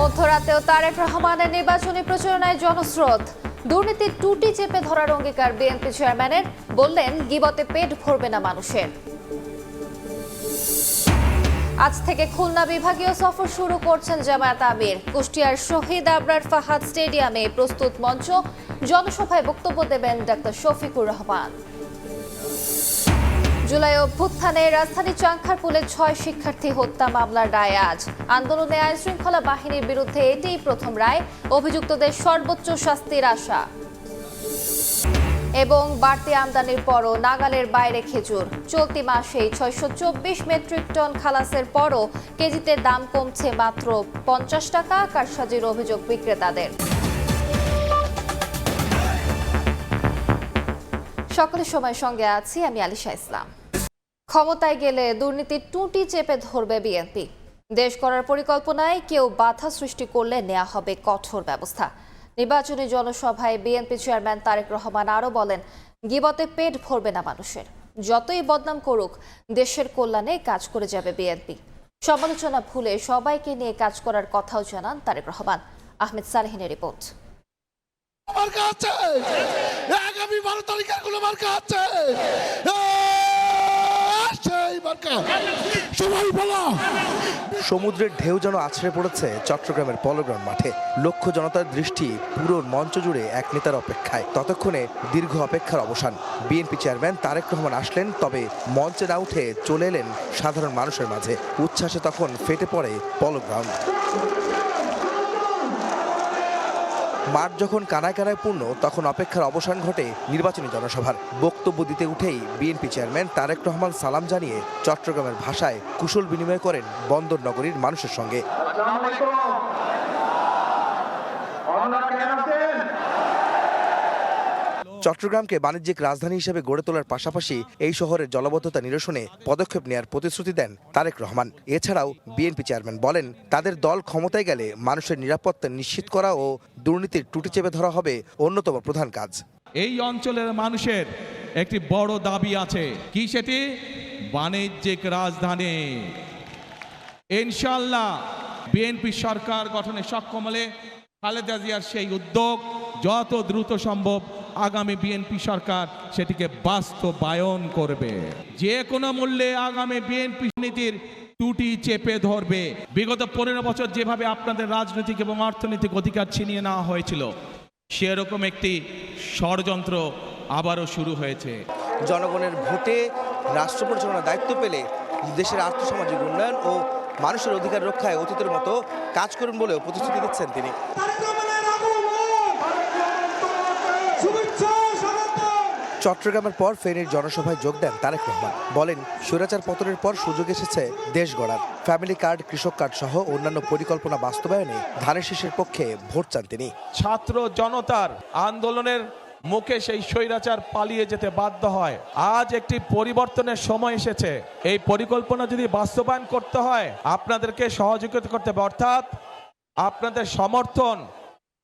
মধ্যরাতেও তারেক রহমানের নির্বাচনী প্রচারণায় জনস্রোত। দুর্নীতির টুটি চেপে ধরার অঙ্গীকার বিএনপি চেয়ারম্যানের, বললেন গিবতে পেট ভরবে না মানুষের। আজ থেকে খুলনা বিভাগীয় সফর শুরু করছেন জামায়াত আমির। কুষ্টিয়ার শহীদ আবরার ফাহাদ স্টেডিয়ামে প্রস্তুত মঞ্চ, জনসভায় বক্তব্য দেবেন ডাক্তার শফিকুর রহমান। জুলাই অভ্যুত্থানে রাজধানী চাংখারপুলে 6 শিক্ষার্থী হত্যা মামলার রায় আজ। আন্দোলনে আইন শৃঙ্খলা বাহিনীর বিরুদ্ধে এটিই প্রথম রায়, অভিযুক্তদের সর্বোচ্চ শাস্তির আশা। এবং বাড়তি আমদানির পরও নাগালের বাইরে খেজুর। চলতি মাসেই 624 মেট্রিক টন খালাসের পরও কেজিতে দাম কমছে মাত্র 50 টাকা, কারসাজির অভিযোগ বিক্রেতাদের। সকলের সময় সঙ্গে আছি আমি আলিশা ইসলাম। ক্ষমতায় গেলে দুর্নীতির টুটি চেপে ধরবে বিএনপি। দেশ গড়ার পরিকল্পনায় কেউ বাধা সৃষ্টি করলে নেওয়া হবে কঠোর ব্যবস্থা। নির্বাচনী জনসভায় বিএনপি চেয়ারম্যান তারেক রহমান আরও বলেন, গিবতে পেট ভরবে না মানুষের। যতই বদনাম করুক, দেশের কল্যাণে কাজ করে যাবে বিএনপি। সমালোচনা ভুলে সবাইকে নিয়ে কাজ করার কথাও জানান তারেক রহমান। আহমেদ সালেহিনের রিপোর্ট। সমুদ্রের ঢেউ যেন আছড়ে পড়েছে চট্টগ্রামের পলোগ্রাউন্ড মাঠে। লক্ষ জনতার দৃষ্টি পুরো মঞ্চ জুড়ে এক নেতার অপেক্ষায়। ততক্ষণে দীর্ঘ অপেক্ষার অবসান। বিএনপি চেয়ারম্যান তারেক রহমান আসলেন, তবে মঞ্চে না উঠে চলে এলেন সাধারণ মানুষের মাঝে। উচ্ছ্বাসে তখন ফেটে পড়ে পলোগ্রাউন্ড। মাঠ যখন কানায় কানায় পূর্ণ, তখন অপেক্ষার অবসান ঘটে নির্বাচনী জনসভার। বক্তব্য দিতে উঠেই বিএনপি চেয়ারম্যান তারেক রহমান সালাম জানিয়ে চট্টগ্রামের ভাষায় কুশল বিনিময় করেন বন্দর নগরীর মানুষের সঙ্গে। চট্টগ্রামকে বাণিজ্যিক রাজধানী হিসেবে গড়ে তোলার পাশাপাশি এই শহরের জলাবদ্ধতা নিরসনে পদক্ষেপ নেওয়ার প্রতিশ্রুতি দেন তারেক রহমান। এছাড়াও বিএনপি চেয়ারম্যান বলেন, তাদের দল ক্ষমতায় গেলে মানুষের নিরাপত্তা নিশ্চিত করা ও দুর্নীতির টুটি চেপে ধরা হবে অন্যতম প্রধান কাজ। এই অঞ্চলের মানুষের একটি বড় দাবি আছে, কি সেটি? বাণিজ্যিক রাজধানী। ইনশাআল্লাহ বিএনপি সরকার গঠনে সক্ষম হলে খালেদা জিয়ার সেই উদ্যোগ যত দ্রুত সম্ভব আগামী বিএনপি সরকার সেটিকে বাস্তবায়ন করবে। যে কোনো মূল্যে আগামী বিএনপি নীতির টুটি চেপে ধরবে। বিগত 15 বছর যেভাবে আপনাদের রাজনৈতিক এবং অর্থনৈতিক অধিকার ছিনিয়ে নেওয়া হয়েছিল, সেরকম একটি ষড়যন্ত্র আবারও শুরু হয়েছে। জনগণের ভোটে রাষ্ট্র পরিচালনার দায়িত্ব পেলে দেশের আর্থসামাজিক উন্নয়ন ও মানুষের অধিকার রক্ষায় অতীতের মতো কাজ করুন বলেও প্রতিশ্রুতি দিচ্ছেন তিনি। চট্টগ্রামের পর ফেনীর জনসভায় যোগ দেন তারেক রহমান। বলেন, স্বৈরাচার পতনের পর সুযোগ এসেছে দেশ গড়ার। ফ্যামিলি কার্ড, কৃষক কার্ড সহ অন্যান্য পরিকল্পনা বাস্তবায়নে ধানের শীষের পক্ষে ভোট চান তিনি। ছাত্র জনতার আন্দোলনের মুখে সেই স্বৈরাচার পালিয়ে যেতে বাধ্য হয়। আজ একটি পরিবর্তনের সময় এসেছে। এই পরিকল্পনা যদি বাস্তবায়ন করতে হয়, আপনাদেরকে সহযোগিতা করতে হবে, অর্থাৎ আপনাদের সমর্থন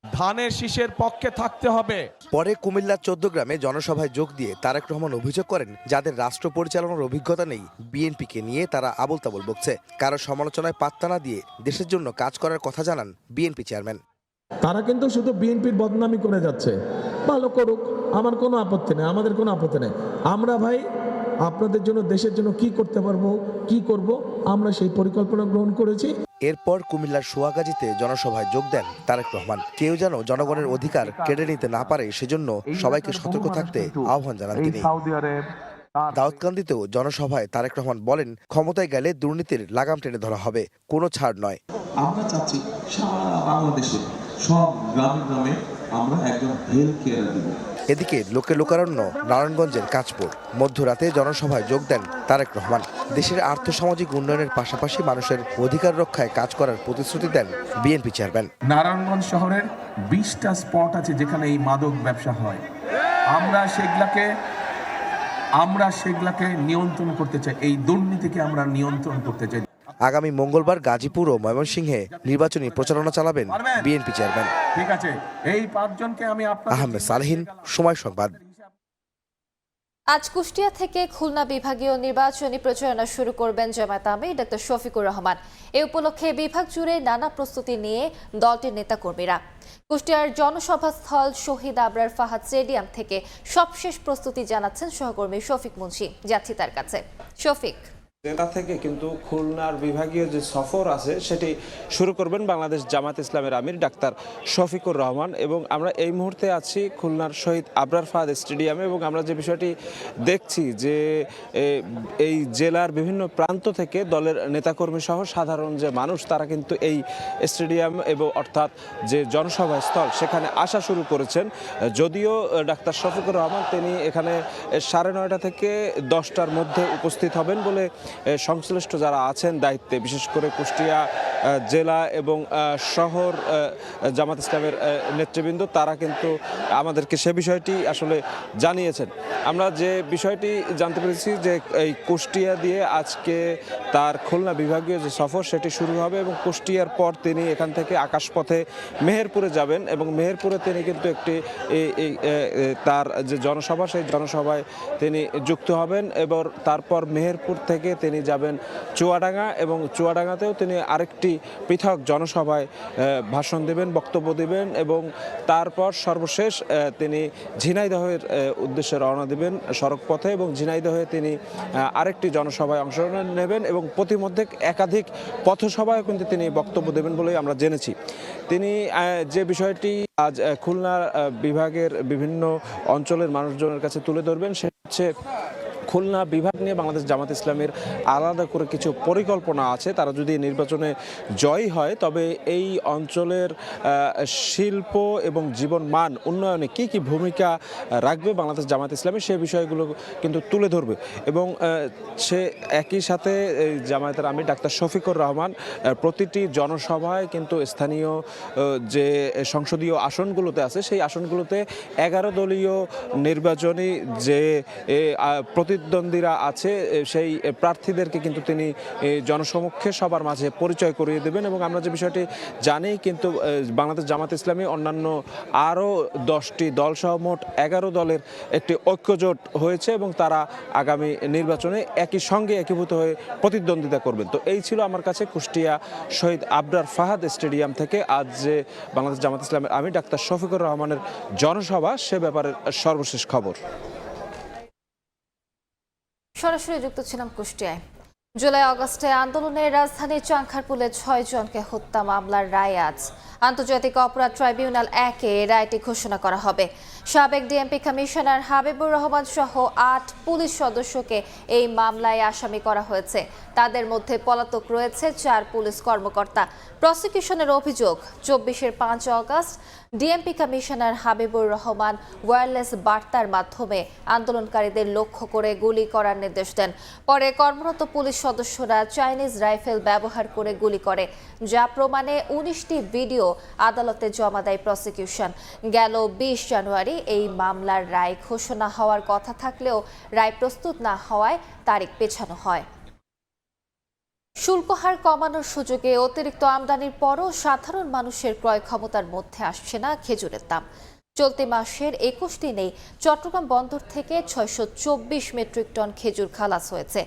ধানের শীষের পক্ষে থাকতে হবে। পরে কুমিল্লার 14 গ্রামে জনসভায় যোগ দিয়ে তারেক রহমান অভিযোগ করেন, যাদের রাষ্ট্র পরিচালনার অভিজ্ঞতা নেই, বিএনপিকে নিয়ে তারা আবোল তাবোল বকছে। কারো সমালোচনায় পাত্তা না দিয়ে দেশের জন্য কাজ করার কথা জানান বিএনপি চেয়ারম্যান। তারা কিন্তু শুধু বিএনপির বদনামি করে যাচ্ছে। ভালো করুক, আমার কোনো আপত্তি নেই, আমাদের কোনো আপত্তি নেই। আমরা ভাই আপনাদের জন্য, দেশের জন্য কি করতে পারবো, কি করব, আমরা সেই পরিকল্পনা গ্রহণ করেছি। এরপর কুমিল্লার সোয়াগাজীতে জনসভায় যোগ দেন তারেক রহমান। কেউ যেন জনগণের অধিকার কেড়ে নিতে না পারে, সেজন্য সবাইকে সতর্ক থাকতে আহ্বান জানান তিনি। দাউদকান্দিতেও জনসভায় তারেক রহমান বলেন, ক্ষমতায় গেলে দুর্নীতির লাগাম টেনে ধরা হবে, কোনো ছাড় নয়। আমরা চাচ্ছি সারা বাংলাদেশে সব গ্রামে গ্রামে আমরা একজন হেলথ কেয়ার দেব। এদিকে লোকে লোকারণ্য নারায়ণগঞ্জের কাঁচপুর। মধ্যরাতে জনসভায় যোগ দেন তারেক রহমান। দেশের আর্থসামাজিক উন্নয়নের পাশাপাশি মানুষের অধিকার রক্ষায় কাজ করার প্রতিশ্রুতি দেন বিএনপি চেয়ারম্যান। নারায়ণগঞ্জ শহরের 20টা স্পট আছে যেখানে এই মাদক ব্যবসা হয়। আমরা সেগুলাকে নিয়ন্ত্রণ করতে চাই, এই দুর্নীতিকে আমরা নিয়ন্ত্রণ করতে চাই। আগামী মঙ্গলবার গাজীপুর ও ময়মনসিংহে নির্বাচনী প্রচারণা চালাবেন বিএনপি চেয়ারম্যান। ঠিক আছে, এই 5 জনকে আমি আহমেদ সালেহিন, সময় সংবাদ। আজ কুষ্টিয়া থেকে খুলনা বিভাগীয় নির্বাচনী প্রচারণা শুরু করবেন জামায়াত আমির ডক্টর শফিকুর রহমান। এ উপলক্ষে বিভাগ জুড়ে নানা প্রস্তুতি নিয়ে দলটির নেতাকর্মীরা। কুষ্টিয়ার জনসভাস্থল শহীদ আবরার ফাহাদ স্টেডিয়াম থেকে সবশেষ প্রস্তুতি জানাচ্ছেন সহকর্মী শফিক মুন্সি। যাচ্ছি তার কাছে। শফিক, জেলা থেকে কিন্তু খুলনার বিভাগীয় যে সফর আছে সেটি শুরু করবেন বাংলাদেশ জামায়াত ইসলামের আমির ডাক্তার শফিকুর রহমান। এবং আমরা এই মুহূর্তে আছি খুলনার শহীদ আবরার ফাহাদ স্টেডিয়ামে এবং আমরা যে বিষয়টি দেখছি যে এই জেলার বিভিন্ন প্রান্ত থেকে দলের নেতাকর্মী সহ সাধারণ যে মানুষ তারা কিন্তু এই স্টেডিয়াম এবং অর্থাৎ যে জনসভা স্থল সেখানে আসা শুরু করেছেন। যদিও ডাক্তার শফিকুর রহমান তিনি এখানে 9:30 থেকে 10টার মধ্যে উপস্থিত হবেন বলে সংশ্লিষ্ট যারা আছেন দায়িত্বে, বিশেষ করে কুষ্টিয়া জেলা এবং শহর জামাত ইসলামের নেতৃবৃন্দ তারা কিন্তু আমাদেরকে সে বিষয়টি আসলে জানিয়েছেন। আমরা যে বিষয়টি জানতে পেরেছি যে এই কুষ্টিয়া দিয়ে আজকে তার খুলনা বিভাগীয় যে সফর সেটি শুরু হবে এবং কুষ্টিয়ার পর তিনি এখান থেকে আকাশপথে মেহেরপুরে যাবেন এবং মেহেরপুরে তিনি কিন্তু একটি তার যে জনসভা সেই জনসভায় তিনি যুক্ত হবেন এবং তারপর মেহেরপুর থেকে তিনি যাবেন চুয়াডাঙ্গা এবং চুয়াডাঙ্গাতেও তিনি আরেকটি পৃথক জনসভায় ভাষণ দেবেন, বক্তব্য দেবেন এবং তারপর সর্বশেষ তিনি ঝিনাইদহের উদ্দেশ্যে রওনা দেবেন সড়ক পথে এবং ঝিনাইদহে তিনি আরেকটি জনসভায় অংশগ্রহণ নেবেন এবং প্রতিমধ্যে একাধিক পথসভায় কিন্তু তিনি বক্তব্য দেবেন বলেই আমরা জেনেছি। তিনি যে বিষয়টি আজ খুলনা বিভাগের বিভিন্ন অঞ্চলের মানুষজনের কাছে তুলে ধরবেন সে হচ্ছে খুলনা বিভাগ নিয়ে বাংলাদেশ জামাত ইসলামের আলাদা করে কিছু পরিকল্পনা আছে। তারা যদি নির্বাচনে জয়ী হয় তবে এই অঞ্চলের শিল্প এবং জীবন মান উন্নয়নে কি কি ভূমিকা রাখবে বাংলাদেশ জামাত ইসলামী সে বিষয়গুলো কিন্তু তুলে ধরবে। এবং সে একই সাথে জামায়াতের আমির ডাক্তার শফিকুর রহমান প্রতিটি জনসভায় কিন্তু স্থানীয় যে সংসদীয় আসনগুলোতে আছে সেই আসনগুলোতে 11 দলীয় নির্বাচনী যে প্রতিদ্বন্দ্বীরা আছে সেই প্রার্থীদেরকে কিন্তু তিনি জনসমক্ষে সবার মাঝে পরিচয় করিয়ে দেবেন। এবং আমরা যে বিষয়টি জানি কিন্তু বাংলাদেশ জামাত ইসলামী অন্যান্য আরও 10টি দলসহ মোট 11 দলের একটি ঐক্যজোট হয়েছে এবং তারা আগামী নির্বাচনে একই সঙ্গে একীভূত হয়ে প্রতিদ্বন্দ্বিতা করবেন। তো এই ছিল আমার কাছে কুষ্টিয়া শহীদ আবরার ফাহাদ স্টেডিয়াম থেকে আজ যে বাংলাদেশ জামাত ইসলামের আমির ডাক্তার শফিকুর রহমানের জনসভা সে ব্যাপারে সর্বশেষ খবর। সরাসরি যুক্ত ছিলাম কুষ্টিয়ায়। জুলাই আগস্টে আন্দোলনে রাজধানীর চাংখারপুলে 6 জনকে হত্যা মামলার রায় আজ আন্তর্জাতিক অপরাধ ট্রাইব্যুনাল 1-এ রায়টি ঘোষণা করা হবে। সাবেক ডিএমপি কমিশনার হাবিবুর রহমান সহ 8 পুলিশ সদস্যকে এই মামলায় আসামি করা হয়েছে। তাদের মধ্যে পলাতক রয়েছে 4 পুলিশ কর্মকর্তা। প্রসিকিউশনের অভিযোগ 24-এর 5 August DMP commissioner Habibur Rahman wireless বার্তার মাধ্যমে আন্দোলনকারীদের লক্ষ্য করে গুলি করার নির্দেশ দেন। পরে কর্মরত পুলিশ সদস্যরা চাইনিজ রাইফেল ব্যবহার করে গুলি করে, যা প্রমাণে 19টি ভিডিও আদালতে জমা দেয় প্রসিকিউশন। গেল 20 জানুয়ারি এই মামলার রায় ঘোষণা হওয়ার কথা থাকলেও রায় প্রস্তুত না হওয়ায় তারিখ পেছানো হয়। শুল্ক হার কমানোর সুযোগে অতিরিক্ত আমদানির পরও সাধারণ মানুষের ক্রয় ক্ষমতার মধ্যে আসছে না খেজুরের দাম। চলতি মাসের 21 দিনেই চট্টগ্রাম বন্দর থেকে 624 মেট্রিক টন খেজুর খালাস হয়েছে।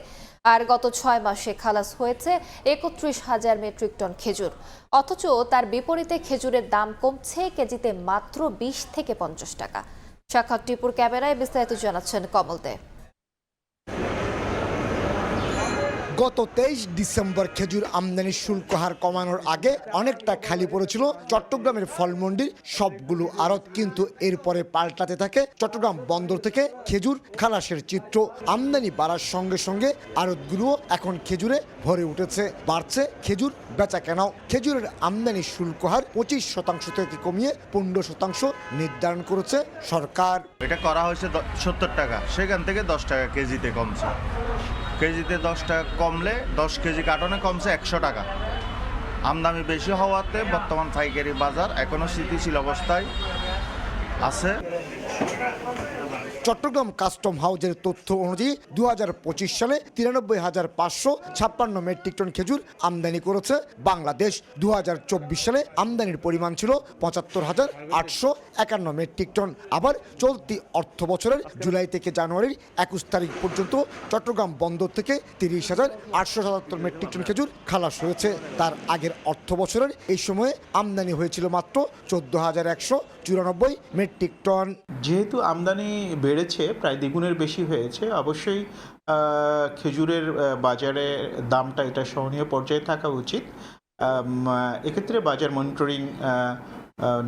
আর গত 6 মাসে খালাস হয়েছে 31,000 মেট্রিক টন খেজুর। অথচ তার বিপরীতে খেজুরের দাম কমছে কেজিতে মাত্র 20 থেকে 50 টাকা। সাক্ষাৎ টিপুর ক্যামেরায় বিস্তারিত জানাচ্ছেন কমল দে। গত 23 ডিসেম্বর খেজুর আমদানির শুল্ক হার কমানোর আগে অনেকটা খালি পড়েছিল চট্টগ্রামের ফলমন্ডির সবগুলো আড়ত, কিন্তু এরপরে পাল্টাতে থাকে চট্টগ্রাম বন্দর থেকে খেজুর খালাসের চিত্র। আমদানি বাড়ার সঙ্গে সঙ্গে আড়তগুলোও এখন খেজুরে ভরে উঠেছে, বাড়ছে খেজুর বেচা কেনাও। খেজুরের আমদানি শুল্ক হার 25% থেকে কমিয়ে 15% নির্ধারণ করেছে সরকার। এটা করা হয়েছে 70 টাকা, সেখান থেকে 10 টাকা কেজিতে কমছে। কেজিতে 10 টাকা কমলে 10 কেজি কার্টনে কমছে 100 টাকা। আমদানি বেশি হওয়াতে বর্তমান পাইকারি বাজার এখনো স্থিতিশীল অবস্থায় আছে। চট্টগ্রাম কাস্টম হাউজের তথ্য অনুযায়ী 2025 সালে 93,556 মেট্রিক টন খেজুর আমদানি করেছে বাংলাদেশ। 2024 সালে আমদানির পরিমাণ ছিল 75,851 মেট্রিক টন। আবার চলতি অর্থ বছরের জুলাই থেকে জানুয়ারির 21 তারিখ পর্যন্ত চট্টগ্রাম বন্দর থেকে 30,877 মেট্রিক টন খেজুর খালাস হয়েছে। তার আগের অর্থ বছরের এই সময়ে আমদানি হয়েছিল মাত্র 14,194 মেট্রিক টন। যেহেতু আমদানি বেড়েছে, প্রায় দ্বিগুণের বেশি হয়েছে, অবশ্যই খেজুরের বাজারে দামটা এটা সহনীয় পর্যায়ে থাকা উচিত। এক্ষেত্রে বাজার মনিটরিং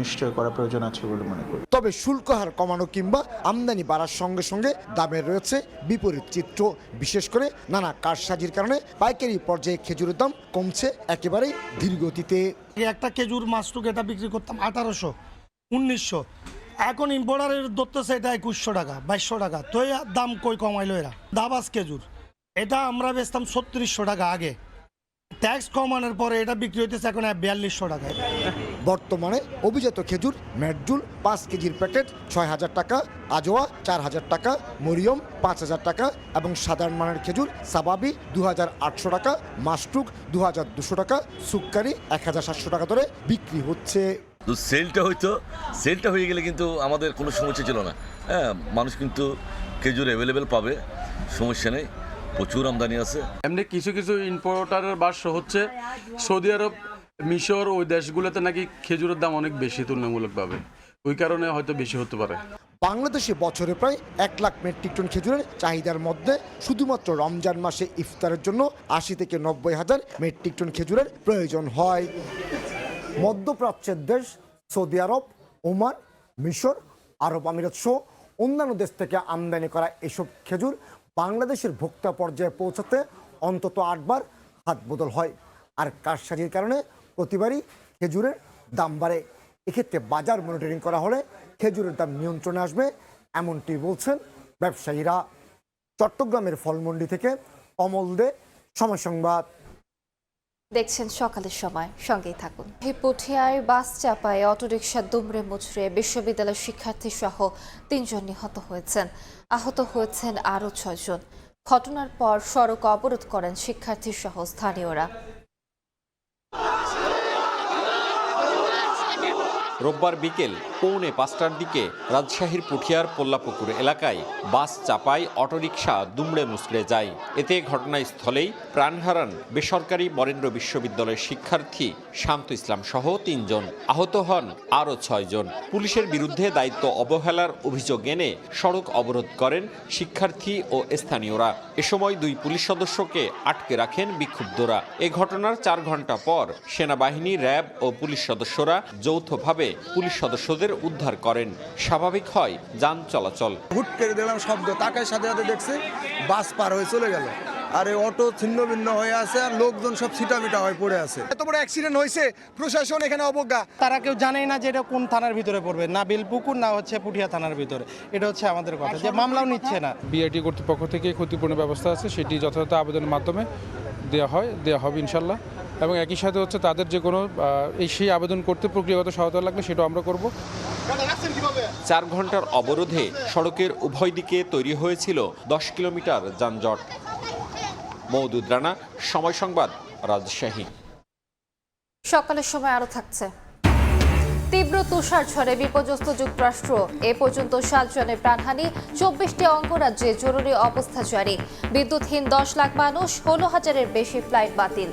নিশ্চয় করা প্রয়োজন আছে বলে মনে করি। তবে শুল্ক হার কমানো কিংবা আমদানি বাড়ার সঙ্গে সঙ্গে দামের রয়েছে বিপরীত চিত্র। বিশেষ করে নানা কারসাজির কারণে পাইকারি পর্যায়ে খেজুরের দাম কমছে একেবারেই ধীরগতিতে। একটা খেজুর মাসটুক এটা বিক্রি করতাম 1800, 1900, এখন ইম্পোর্টারের ধরতেছে এটা 2100 টাকা, 2200 টাকা। তো এই দাম কই কমাইলো এরা? দাবাস খেজুর এটা আমরা বেচতাম 3600 টাকা আগে, ট্যাক্স কমানোর পরে এটা বিক্রি হইতেছে এখন 4200 টাকায়। বর্তমানে অভিজাত খেজুর মেটজুল 5 কেজির প্যাকেট 6,000 টাকা, আজোয়া 4,000 টাকা, মরিয়ম 5,000 টাকা এবং সাধারণ মানের খেজুর সাবাবি 2,800 টাকা, মাসটুক 2,200 টাকা, সুক্কারি 1,700 টাকা ধরে বিক্রি হচ্ছে। তো সেলটা হয়ে গেলে কিন্তু আমাদের কোনো সমস্যা ছিল না। হ্যাঁ, মানুষ কিন্তু খেজুর অ্যাভেলেবেল পাবে, সমস্যা নেই, প্রচুর আমদানি আছে। এমনি কিছু কিছু ইম্পোর্টারের বাস হচ্ছে সৌদি আরব, মিশর, ওই দেশগুলোতে নাকি খেজুরের দাম অনেক বেশি তুলনামূলকভাবে, ওই কারণে হয়তো বেশি হতে পারে। বাংলাদেশে বছরে প্রায় 1 লাখ মেট্রিক টন খেজুরের চাহিদার মধ্যে শুধুমাত্র রমজান মাসে ইফতারের জন্য 80 থেকে 90 হাজার মেট্রিক টন খেজুরের প্রয়োজন হয়। মধ্যপ্রাচ্যের দেশ সৌদি আরব, ওমান, মিশর, আরব আমিরাত সহ অন্যান্য দেশ থেকে আমদানি করা এসব খেজুর বাংলাদেশের ভোক্তা পর্যায়ে পৌঁছাতে অন্তত 8 বার হাত বদল হয়। আর কারসাজির কারণে প্রতিবারই খেজুরের দাম বাড়ে। এক্ষেত্রে বাজার মনিটরিং করা হলে খেজুরের দাম নিয়ন্ত্রণে আসবে, এমনটি বলছেন ব্যবসায়ীরা। চট্টগ্রামের ফলমন্ডি থেকে অমল দে, সময় সংবাদ। দেখছেন সকালের সময়, সঙ্গেই থাকুন। পুঠিয়ায় বাস চাপায় অটোরিকশা দুমড়ে মুচড়ে বিশ্ববিদ্যালয়ের শিক্ষার্থী সহ 3 জন নিহত হয়েছেন। আহত হয়েছেন আরও 6 জন। ঘটনার পর সড়ক অবরোধ করেন শিক্ষার্থী সহ স্থানীয়রা। রোববার বিকেল 4:45টার দিকে রাজশাহীর পুঠিয়ার পোল্লাপুকুর এলাকায় বাস চাপায় অটোরিকশা দুমড়ে মুচড়ে যায়। এতে ঘটনাস্থলেই প্রাণ হারান বেসরকারি বরেন্দ্র বিশ্ববিদ্যালয়ের শিক্ষার্থী শান্ত ইসলাম সহ 3 জন। আহত হন আরও 6 জন। পুলিশের বিরুদ্ধে দায়িত্ব অবহেলার অভিযোগ এনে সড়ক অবরোধ করেন শিক্ষার্থী ও স্থানীয়রা। এ সময় 2 পুলিশ সদস্যকে আটকে রাখেন বিক্ষুব্ধরা। এ ঘটনার 4 ঘন্টা পর সেনাবাহিনী, র্যাব ও পুলিশ সদস্যরা যৌথভাবে পুলিশ সদস্যদের উদ্ধার করেন। স্বাভাবিক হয় যান চলাচল। হুট করে দিলাম শব্দ, তাকার সাথে সাথে দেখছি বাস পার হয়ে চলে গেল, আর এই অটো ছিন্ন ভিন্ন হয়ে আছে, আর লোকজন সব ছিটামিটা হয়ে পড়ে আছে। এত বড় অ্যাক্সিডেন্ট হয়েছে, প্রশাসন এখানে অবজ্ঞা। তারা কেউ জানেই না যে এটা কোন থানার ভিতরে পড়বে, না বিলপুকুর না হচ্ছে পুঠিয়া থানার ভিতরে। এটা হচ্ছে আমাদের কথা, যে মামলাও নিচ্ছে না। বিআরটি কর্তৃপক্ষ থেকে ক্ষতিপূরণ ব্যবস্থা আছে, সেটি যথাযথ আবেদনের মাধ্যমে দেওয়া হবে ইনশাল্লাহ। এবং একই সাথে হচ্ছে তাদের যে কোনো সেই আবেদন করতে প্রক্রিয়াগত সহায়তা লাগলে সেটাও আমরা করব। 4 ঘন্টার অবরোধে সড়কের উভয় দিকে তৈরি হয়েছিল 10 কিলোমিটার যানজট। মওদুদ রানা, সময় সংবাদ, রাজশাহী। সকালের সময় আরো থাকছে। তীব্র তুষার ঝড়ে বিপর্যস্ত যুক্তরাষ্ট্র। এ পর্যন্ত 7 জনের প্রাণহানি, 24টি অঙ্গরাজ্যে জরুরি অবস্থা জারি। বিদ্যুৎহীন 10 লাখ মানুষ, 16,000-এর বেশি ফ্লাইট বাতিল।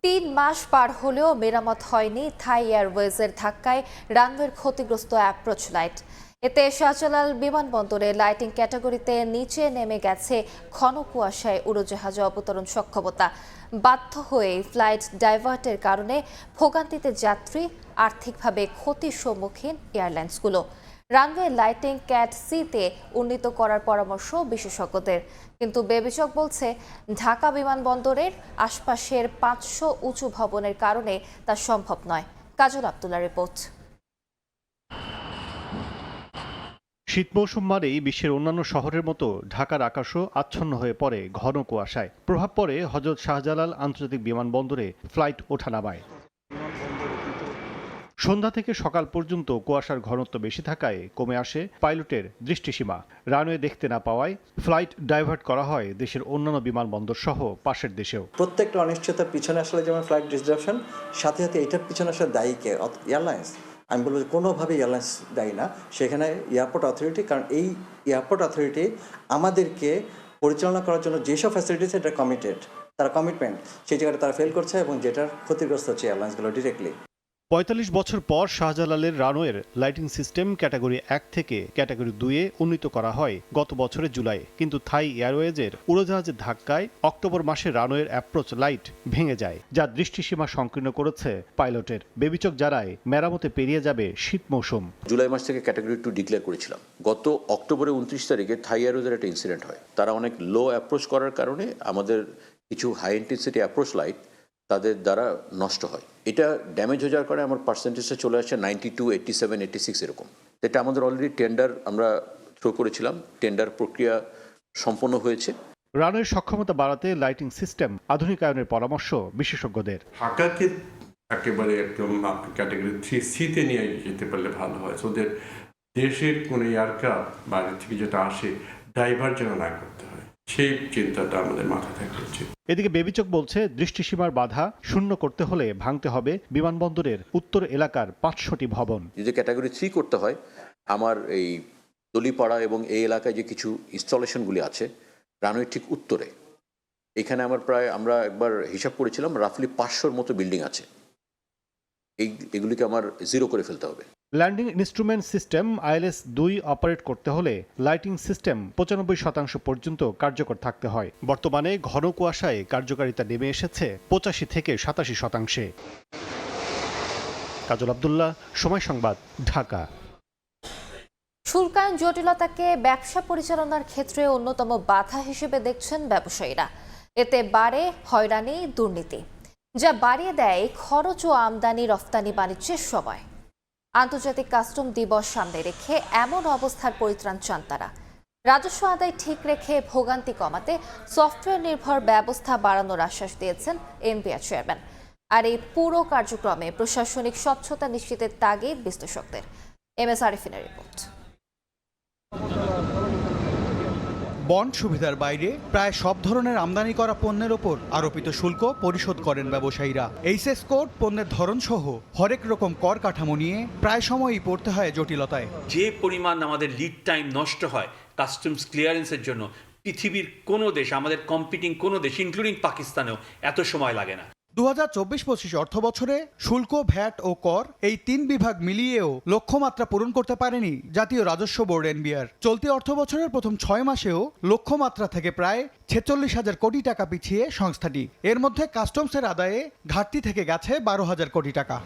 3 মাস পার হলেও মেরামত হয়নি থাই এয়ারওয়েজের ধাক্কায় রানওয়ের ক্ষতিগ্রস্ত অ্যাপ্রোচ লাইট। এতে শাহজালাল বিমানবন্দরে লাইটিং ক্যাটাগরিতে নিচে নেমে গেছে ঘন কুয়াশায় উড়োজাহাজে অবতরণ সক্ষমতা। বাধ্য হয়ে ফ্লাইট ডাইভার্টের কারণে ভোগান্তিতে যাত্রী, আর্থিকভাবে ক্ষতির সম্মুখীন এয়ারলাইন্সগুলো। রানওয়ে লাইটিং ক্যাট সিতে উন্নীত করার পরামর্শ বিশেষজ্ঞদের, কিন্তু বিবেচক বলছে ঢাকা বিমানবন্দরের আশপাশের 500 উঁচু ভবনের কারণে তা সম্ভব নয়। কাজল আব্দুল্লাহ রিপোর্ট। শীত মৌসুম মানেই বিশ্বের অন্যান্য শহরের মতো ঢাকার আকাশও আচ্ছন্ন হয়ে পড়ে ঘন কুয়াশায়। প্রভাব পড়ে হযরত শাহজালাল আন্তর্জাতিক বিমানবন্দরে ফ্লাইট ওঠানামায়। সন্ধ্যা থেকে সকাল পর্যন্ত কুয়াশার ঘনত্ব বেশি থাকায় কমে আসে পাইলটের দৃষ্টিসীমা। রানওয়ে দেখতে না পাওয়ায় ফ্লাইট ডাইভার্ট করা হয় দেশের অন্যান্য বিমানবন্দর সহ পাশের দেশেও। প্রত্যেকটা অনিশ্চয়তার পিছনে আসলে যেমন ফ্লাইট ডিসরাপশন, সাথে সাথে এটার পিছনে আসলে দায়ী কে? এয়ারলাইন্স। আমি বলবো যে কোনোভাবেই এয়ারলাইন্স দায়ী না, সেখানে এয়ারপোর্ট অথরিটি। কারণ এই এয়ারপোর্ট অথরিটি আমাদেরকে পরিচালনা করার জন্য যেসব ফ্যাসিলিটিস এটা কমিটেড, তারা কমিটমেন্ট, সেই জায়গাটা তারা ফেল করছে এবং যেটার ক্ষতিগ্রস্ত হচ্ছে এয়ারলাইন্সগুলো ডিরেক্টলি। ৪৫ বছর পর শাহজালালের রানওয়ের লাইটিং সিস্টেম ক্যাটাগরি 1 থেকে ক্যাটাগরি 2-এ উন্নীত করা হয় গত বছরের জুলাই। কিন্তু থাই এয়ারওয়েজের উড়োজাহাজের ধাক্কায় অক্টোবর মাসে রানওয়ের অ্যাপ্রোচ লাইট ভেঙে যায়, যা দৃষ্টিসীমা সংকীর্ণ করেছে পাইলটের। বেবিচক জানায় মেরামতে পেরিয়ে যাবে শীত মৌসুম। জুলাই মাস থেকে ক্যাটাগরি 2 ডিক্লেয়ার করেছিলাম। গত অক্টোবরে 29 তারিখে থাই এয়ারওয়েজের একটা ইনসিডেন্ট হয়। তারা অনেক লো অ্যাপ্রোচ করার কারণে আমাদের কিছু হাই ইন্টেন্সিটি অ্যাপ্রোচ লাইট তাদের দ্বারা নষ্ট হয়। এটা ড্যামেজ হয়ে যাওয়ার কারণে আমার পার্সেন্টেজটা চলে আসছে 92, 87, 86 এরকম। এটা আমাদের অলরেডি টেন্ডার আমরা থ্রো করেছিলাম, টেন্ডার প্রক্রিয়া সম্পন্ন হয়েছে। রানওয়ের সক্ষমতা বাড়াতে লাইটিং সিস্টেম আধুনিকায়নের পরামর্শ বিশেষজ্ঞদের। ঢাকাকে একেবারে একদম ক্যাটাগরি 3C-তে নিয়ে যেতে পারলে ভালো হয়। ওদের দেশের কোনো এয়ারক্রাফট বাইরে থেকে যেটা আসে ডাইভার্ট যেন না করতে হয়, সেই চিন্তাটা আমাদের মাথায় থাকা উচিত। এদিকে বেবিচক বলছে দৃষ্টিসীমার বাধা শূন্য করতে হলে ভাঙতে হবে বিমানবন্দরের উত্তর এলাকার 500টি ভবন। যদি ক্যাটাগরি 3 করতে হয়, আমার এই দলিপাড়া এবং এই এলাকায় যে কিছু ইনস্টলেশনগুলি আছে রানওয়ে ঠিক উত্তরে, এখানে আমরা একবার হিসাব করেছিলাম রাফলি 500-র মতো বিল্ডিং আছে। এগুলিকে আমার জিরো করে ফেলতে হবে। Landing instrument system ILS 2 operate করতে হলে লাইটিং সিস্টেম 95% পর্যন্ত কার্যকর থাকতে হয়। বর্তমানে ঘন কুয়াশায় কার্যকারিতা নেমে এসেছে 85 থেকে 87%। কাজল আব্দুল্লাহ, সময় সংবাদ, ঢাকা। শুল্কায়ন জটিলতাকে ব্যবসা পরিচালনার ক্ষেত্রে অন্যতম বাধা হিসেবে দেখছেন ব্যবসায়ীরা। এতে বাড়ে হয়রানি, দুর্নীতি, যা বাড়িয়ে দেয় খরচ ও আমদানি রফতানি বাণিজ্যের সময়। আন্তর্জাতিক কাস্টম দিবস সামনে রেখে এমন অবস্থার পরিত্রাণ চান তারা। রাজস্ব আদায় ঠিক রেখে ভোগান্তি কমাতে সফটওয়্যার নির্ভর ব্যবস্থা বাড়ানোর আশ্বাস দিয়েছেন এনবিআর চেয়ারম্যান। আর এই পুরো কার্যক্রমে প্রশাসনিক স্বচ্ছতা নিশ্চিতের তাগিদ বিশ্লেষকদের। MS আরিফিনের report. বন্ড সুবিধার বাইরে প্রায় সব ধরনের আমদানি করা পণ্যের ওপর আরোপিত শুল্ক পরিশোধ করেন ব্যবসায়ীরা। এইচএস কোড, পণ্যের ধরন সহ হরেক রকম কর কাঠামো নিয়ে প্রায় সময়ই পড়তে হয় জটিলতায়। যে পরিমাণ আমাদের লিড টাইম নষ্ট হয় কাস্টমস ক্লিয়ারেন্সের জন্য, পৃথিবীর কোনো দেশ, আমাদের কম্পিটিং কোনো দেশ ইনক্লুডিং পাকিস্তানেও এত সময় লাগে না। 2024-25 অর্থ বছরে শুল্ক, ভ্যাট ও কর এই 3 বিভাগ মিলিয়েও লক্ষ্যমাত্রা পূরণ করতে পারেনি জাতীয় রাজস্ব বোর্ড এনবিআর। চলতি অর্থ বছরের প্রথম 6 মাসেও লক্ষ্যমাত্রা থেকে প্রায় 46,000 কোটি টাকা পিছিয়ে সংস্থাটি। এর মধ্যে কাস্টমসের আদায়ে ঘাটতি থেকে গেছে 12,000 কোটি টাকা।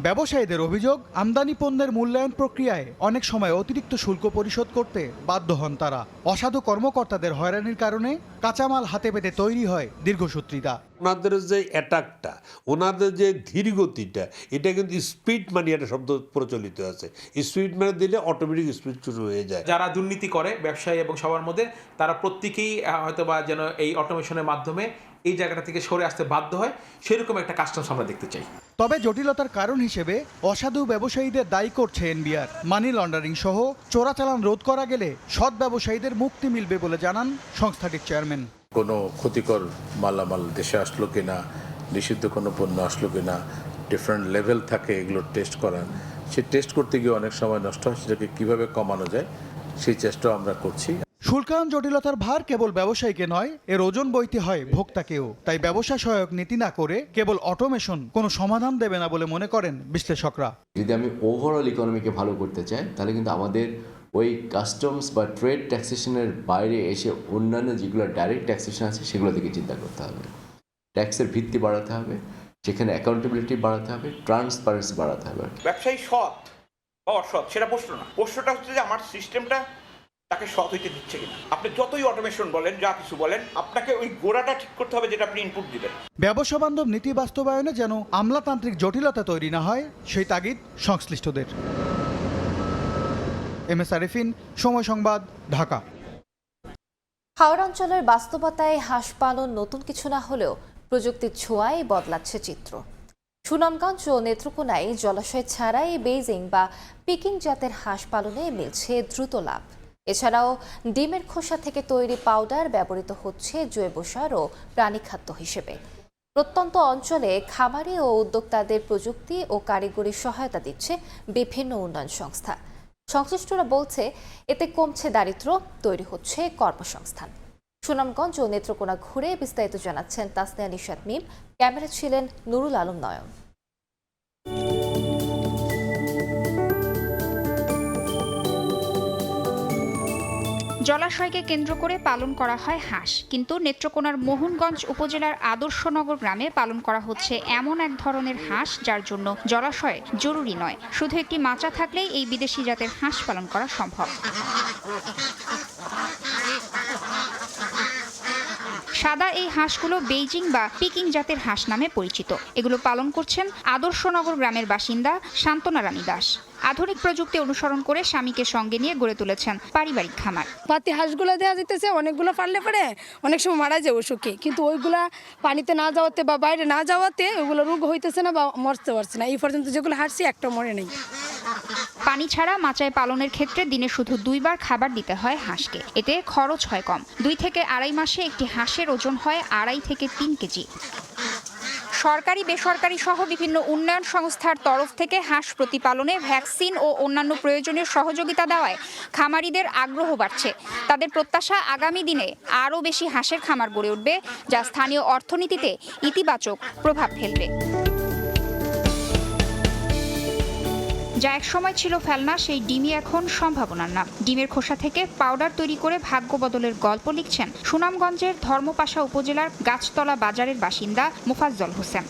ব্যবসায়ীদের অভিযোগ, আমদানি পণ্যের মূল্যায়ন প্রক্রিয়ায় অনেক সময় অতিরিক্ত শুল্ক পরিশোধ করতে বাধ্য হন তারা। অসাধু কর্মকর্তাদের হয়রানির কারণে কাঁচামাল হাতে পেতে তৈরি হয় দীর্ঘসূত্রিতা। ওনাদের যে অ্যাটাকটা, ওনাদের যে ধীরগতিটা, এটা কিন্তু স্পিড মানি একটা শব্দ প্রচলিত আছে। স্পিড মানি দিলে অটোমেটিক স্পিড শুরু হয়ে যায়। যারা দুর্নীতি করে ব্যবসায়ী এবং সবার মধ্যে, তারা প্রত্যেকেই হয়তোবা যেন এই অটোমেশনের মাধ্যমে এই জায়গাটা থেকে সরে আসতে বাধ্য হয়, সেরকম একটা কাস্টমস আমরা দেখতে চাই। তবে জটিলতার কারণ হিসেবে অসাধু ব্যবসায়ীদের দায়ী করছে এনবিআর। মানি লন্ডারিং সহ চোরাচালান রোধ করা গেলে সৎ ব্যবসায়ীদের মুক্তি মিলবে বলে জানান সংস্থাটির চেয়ারম্যান। কোনো ক্ষতিকর মালামাল দেশে আসলো কিনা, নিষিদ্ধ কোনো পণ্য আসলো কিনা, ডিফারেন্ট লেভেল থাকে এগুলোর টেস্ট করার। সেই টেস্ট করতে গিয়ে অনেক সময় নষ্ট হয়, সেটাকে কীভাবে কমানো যায় সেই চেষ্টাও আমরা করছি। শুল্কায়ন জটিলতার ভার কেবল ব্যবসায়ীকে নয়, এর ওজন বইতে হয় ভোক্তাকেও। তাই ব্যবসা সহায়ক নীতি না করে কেবল অটোমেশন কোনো সমাধান দেবে না বলে মনে করেন বিশ্লেষকরা। যদি আমি ওভারঅল ইকোনমিকে ভালো করতে চাই, তাহলে কিন্তু আমাদের ওই কাস্টমস বা ট্রেড ট্যাক্সেশনের বাইরে এসে অন্যান্য যেগুলো ডাইরেক্ট ট্যাক্সেশন আছে সেগুলো থেকে চিন্তা করতে হবে। ট্যাক্সের ভিত্তি বাড়াতে হবে, সেখানে অ্যাকাউন্টেবিলিটি বাড়াতে হবে, ট্রান্সপারেন্সি বাড়াতে হবে। ব্যবসায়ী সৎ বা অসৎ সেটা প্রশ্ন না, প্রশ্নটা হচ্ছে যে আমার সিস্টেমটা তাকে সৎ হইতে দিচ্ছে কিনা। আপনি যতই অটোমেশন বলেন, যা কিছু বলেন, আপনাকে ওই গোড়াটা ঠিক করতে হবে যেটা আপনি ইনপুট দিবেন। ব্যবসা বান্ধব নীতি বাস্তবায়নে যেন আমলাতান্ত্রিক জটিলতা তৈরি না হয়, সেই তাগিদ সংশ্লিষ্টদের। MS আরিফিন, সময় সংবাদ, ঢাকা। হাওড়া অঞ্চলের বাস্তবতায় হাঁস পালন নতুন কিছু না হলেও প্রযুক্তির ছোঁয়ায় বদলাচ্ছে চিত্র। সুনামগঞ্জ ও নেত্রকোনায় জলাশয় ছাড়াই বেইজিং বা পিকিং জাতের হাঁস পালনে মিলছে দ্রুত লাভ। এছাড়াও ডিমের খোসা থেকে তৈরি পাউডার ব্যবহৃত হচ্ছে জৈব সার ও প্রাণীখাদ্য হিসেবে। প্রত্যন্ত অঞ্চলে খামারি ও উদ্যোক্তাদের প্রযুক্তি ও কারিগরি সহায়তা দিচ্ছে বিভিন্ন উন্নয়ন সংস্থা। সংশ্লিষ্টরা বলছে এতে কমছে দারিদ্র্য, তৈরি হচ্ছে কর্মসংস্থান। সুনামগঞ্জ ও নেত্রকোনা ঘুরে বিস্তারিত জানাচ্ছেন তাসনিয়া নিশাত মিম, ক্যামেরা ছিলেন নুরুল আলম নয়ন। জলাশয়কে কেন্দ্র করে পালন করা হয় হাঁস, কিন্তু নেত্রকোনার মোহনগঞ্জ উপজেলার আদর্শনগর গ্রামে পালন করা হচ্ছে এমন এক ধরনের হাঁস যার জন্য জলাশয় জরুরি নয়। শুধু একটি মাচা থাকলেই এই বিদেশি জাতের হাঁস পালন করা সম্ভব। সাদা এই হাঁসগুলো বেইজিং বা পিকিং জাতের হাঁস নামে পরিচিত। এগুলো পালন করছেন আদর্শনগর গ্রামের বাসিন্দা শান্তনা রানী দাস। আধুনিক প্রযুক্তি অনুসরণ করে স্বামীকে সঙ্গে নিয়ে গড়ে তুলেছেন পারিবারিক খামার। পাতি হাঁসগুলো দেওয়া যেতেছে, অনেকগুলো পারলে পরে অনেক সময় মারা যায় অসুখে, কিন্তু ওইগুলা পানিতে না যাওয়াতে বা বাইরে না যাওয়াতে ওইগুলো রোগ হইতেছে না বা মরতে পারছে না। এই পর্যন্ত যেগুলো হাঁটছি একটা মরে নেই। পানি ছাড়া মাচায় পালনের ক্ষেত্রে দিনে শুধু 2 বার খাবার দিতে হয় হাঁসকে। এতে খরচ হয় কম। 2 থেকে আড়াই মাসে একটি হাঁসের ওজন হয় 2.5 থেকে 3 কেজি। সরকারি বেসরকারি সহ বিভিন্ন উন্নয়ন সংস্থার তরফ থেকে হাঁস প্রতিপালনে ভ্যাকসিন ও অন্যান্য প্রয়োজনীয় সহযোগিতা দেওয়ায় খামারিদের আগ্রহ বাড়ছে। তাদের প্রত্যাশা আগামী দিনে আরও বেশি হাঁসের খামার গড়ে উঠবে, যা স্থানীয় অর্থনীতিতে ইতিবাচক প্রভাব ফেলবে। যা একসময় ছিল ফেলনা, সেই ডিমই এখন সম্ভাবনার নাম। ডিমের খোসা থেকে পাউডার তৈরি করে ভাগ্য বদলের গল্প লিখছেন সুনামগঞ্জের ধর্মপাশা উপজেলার গাছতলা বাজারের বাসিন্দা মোফাজ্জল হোসেন।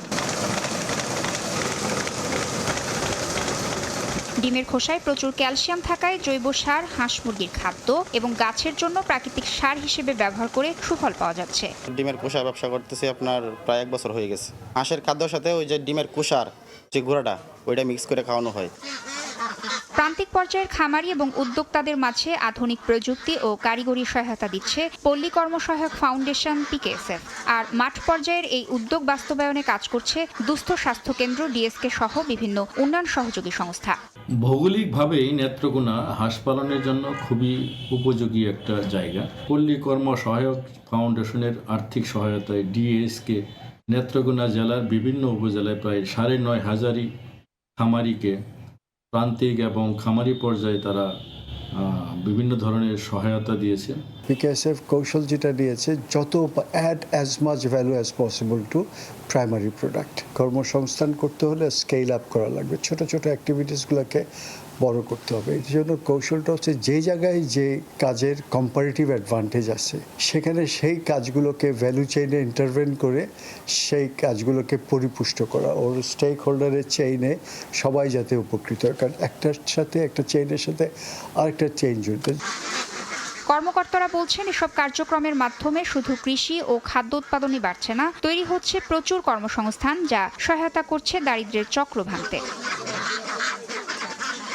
ডিমের খোসায় প্রচুর ক্যালসিয়াম থাকায় জৈব সার, হাঁস মুরগির খাদ্য এবং গাছের জন্য প্রাকৃতিক সার হিসেবে ব্যবহার করে সুফল পাওয়া যাচ্ছে। ডিমের খোসার ব্যবসা করতেছি আপনার প্রায় 1 বছর হয়ে গেছে। হাঁসের খাদ্যর সাথে ওই যে ডিমের খোসার যে গুঁড়াটা ওইটা মিক্স করে খাওয়ানো হয়। প্রান্তিক পর্যায়ের খামারি এবং উদ্যোক্তাদের মাঝে আধুনিক প্রযুক্তি ও কারিগরি সহায়তা দিচ্ছে পল্লী কর্মসহায়ক ফাউন্ডেশন পিকেএসএফ। আর মাঠ পর্যায়ের এই উদ্যোগ বাস্তবায়নে কাজ করছে দুস্থ স্বাস্থ্য কেন্দ্র ডিএসকে সহ বিভিন্ন উন্নয়ন সহযোগী সংস্থা। ভৌগোলিকভাবেই নেত্রকোনা হাঁস পালনের জন্য খুবই উপযোগী একটা জায়গা। পল্লী কর্মসহায়ক ফাউন্ডেশনের আর্থিক সহায়তায় ডিএসকে নেত্রকোনা জেলার বিভিন্ন উপজেলায় প্রায় 9,500 খামারিকে প্রান্তিক এবং খামারি পর্যায়ে তারা বিভিন্ন ধরনের সহায়তা দিয়েছে। পিকেএসএফ কৌশল যেটা দিয়েছে, যত add as much value as possible to primary product. কর্মসংস্থান করতে হলে স্কেল আপ করা লাগবে, ছোট ছোট অ্যাক্টিভিটিসগুলোকে বড় করতে হবে। এই জন্য কৌশলটা হচ্ছে যে জায়গায় যে কাজের কম্পারেটিভ অ্যাডভান্টেজ আছে সেখানে সেই কাজগুলোকে ভ্যালু চেইনে ইন্টারভেন করে সেই কাজগুলোকে পরিপুষ্ট করা, ওর স্টেক হোল্ডারের চেইনে সবাই যাতে উপকৃত হয়, কারণ একটার সাথে একটা চেইনের সাথে আরেকটা চেইন জড়িত। কর্মকর্তারা বলছেন এসব কার্যক্রমের মাধ্যমে শুধু কৃষি ও খাদ্য উৎপাদনই বাড়ছে না, তৈরি হচ্ছে প্রচুর কর্মসংস্থান, যা সহায়তা করছে দারিদ্র্যের চক্র ভাঙতে।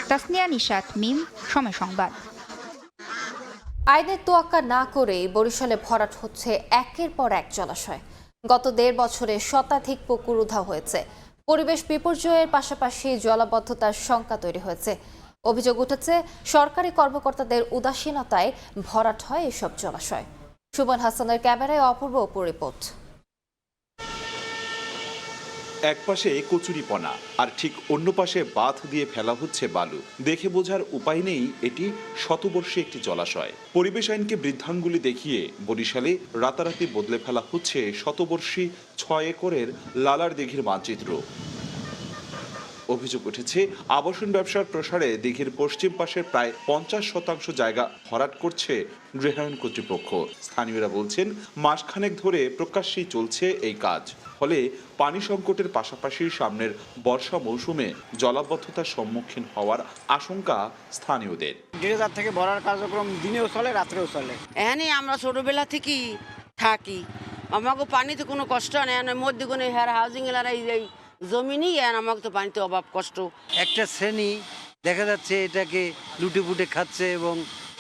তাসনিয়া নিশাত মিম, সময় সংবাদ। আইনের তোয়াক্কা না করেই বরিশালে ভরাট হচ্ছে একের পর এক জলাশয়। গত 1.5 বছরে শতাধিক পুকুর উধাও হয়েছে। পরিবেশ বিপর্যয়ের পাশাপাশি জলাবদ্ধতার শঙ্কা তৈরি হয়েছে। অভিযোগ উঠেছে সরকারি কর্মকর্তাদের উদাসীনতায় ভরাট হয় এসব জলাশয়। সুমন হাসানের ক্যামেরায় অপূর্ব রিপোর্ট। এক পাশে কচুরিপনা আর ঠিক অন্য পাশে বাঁধ দিয়ে ফেলা হচ্ছে বালু। দেখে বোঝার উপায় নেই এটি শতবর্ষী একটি জলাশয়। পরিবেশ আইনকে বৃদ্ধাঙ্গুলি দেখিয়ে বরিশালে রাতারাতি বদলে ফেলা হচ্ছে শতবর্ষী 6 একরের লালার দিঘির মানচিত্র। অভিযোগ উঠেছে আবাসন ব্যবসার প্রসারে দিঘির পশ্চিম পাশের প্রায় 50% জায়গা ভরাট করছে গৃহায়ণ কর্তৃপক্ষ। স্থানীয়রা বলছেন মাসখানেক ধরে প্রকাশ্যেই চলছে এই কাজ, ফলে পানি সংকটের পাশাপাশি সামনের বর্ষা মৌসুমে জলাবদ্ধতার সম্মুখীন হওয়ার আশঙ্কা স্থানীয়দের। ড্রেজার থেকে ভরার কার্যক্রম দিনেও চলে, রাত্রেও চলে। এখানে আমরা ছোটবেলা থেকেই থাকি, আমাকে পানিতে কোনো কষ্ট নেই। মধ্যে কোনো হেয়ার হাউজিং এলাকায় এই জমিনই আমাকে তো পানিতে অভাব কষ্ট। একটা শ্রেণী দেখা যাচ্ছে এটাকে লুটে পুটে খাচ্ছে এবং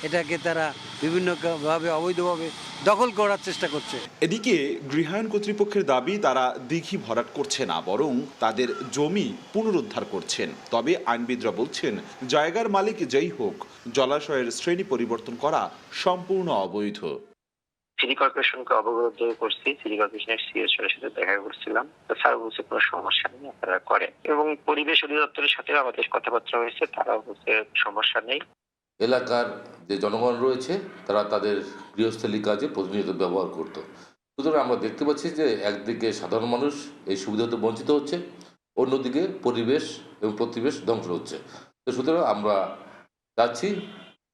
এটাকে তারা বিভিন্নভাবে অবৈধভাবে দখল করার চেষ্টা করছে। এদিকে গৃহায়ণ কর্তৃপক্ষের দাবি তারা দিঘি ভরাট করছে না, বরং তাদের জমি পুনরুদ্ধার করছেন। তবে আইনবিদরা বলছেন জায়গার মালিক যেই হোক, জলাশয়ের শ্রেণী পরিবর্তন করা সম্পূর্ণ অবৈধ। সিটি কর্পোরেশনকে অবগত করছি, সিটি কর্পোরেশনের সিএসওর সাথে দেখা করছিলাম, তো স্যার বলছে কোনো সমস্যা নেই, আপনারা করেন। এবং পরিবেশ অধিদপ্তরের সাথে আমাদের কথাবার্তা হয়েছে, তারাও বলছে সমস্যা নেই। এলাকার যে জনগণ রয়েছে তারা তাদের গৃহস্থলী কাজে প্রতিনিয়ত ব্যবহার করত। সুতরাং আমরা দেখতে পাচ্ছি যে একদিকে সাধারণ মানুষ এই সুবিধা হতে বঞ্চিত হচ্ছে, অন্যদিকে পরিবেশ এবং প্রতিবেশ ধ্বংস হচ্ছে। তো সুতরাং আমরা চাচ্ছি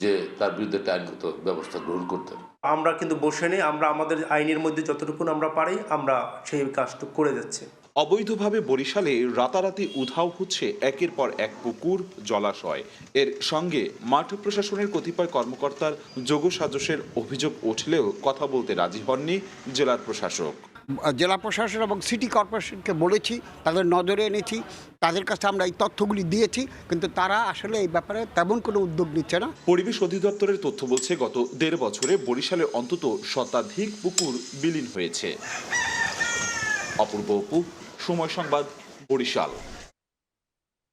যে তার বিরুদ্ধে একটা আইনগত ব্যবস্থা গ্রহণ করতে। আমরা কিন্তু বসে নেই, আমরা আমাদের আইনের মধ্যে যতটুকু আমরা পারি আমরা সেই কাজটুকু করে যাচ্ছি। অবৈধভাবে বরিশালে রাতারাতি উধাও হচ্ছে একের পর এক পুকুর, জলাশয়। এর সঙ্গে মাঠ প্রশাসনের কতিপয় কর্মকর্তার যোগসাজশের অভিযোগ উঠলেও কথা বলতে রাজি হননি জেলার প্রশাসক। জেলা প্রশাসন এবং সিটি কর্পোরেশনকে বলেছি, তাদের নজরে এনেছি, তাদের কাছে আমরা এই তথ্যগুলি দিয়েছি, কিন্তু তারা আসলে এই ব্যাপারে তেমন কোনো উদ্যোগ নিচ্ছে না। পরিবেশ অধিদপ্তরের তথ্য বলছে গত 1.5 বছরে বরিশালে অন্তত শতাধিক পুকুর বিলীন হয়েছে। অপূর্ব অপু, সময় সংবাদ, বরিশাল।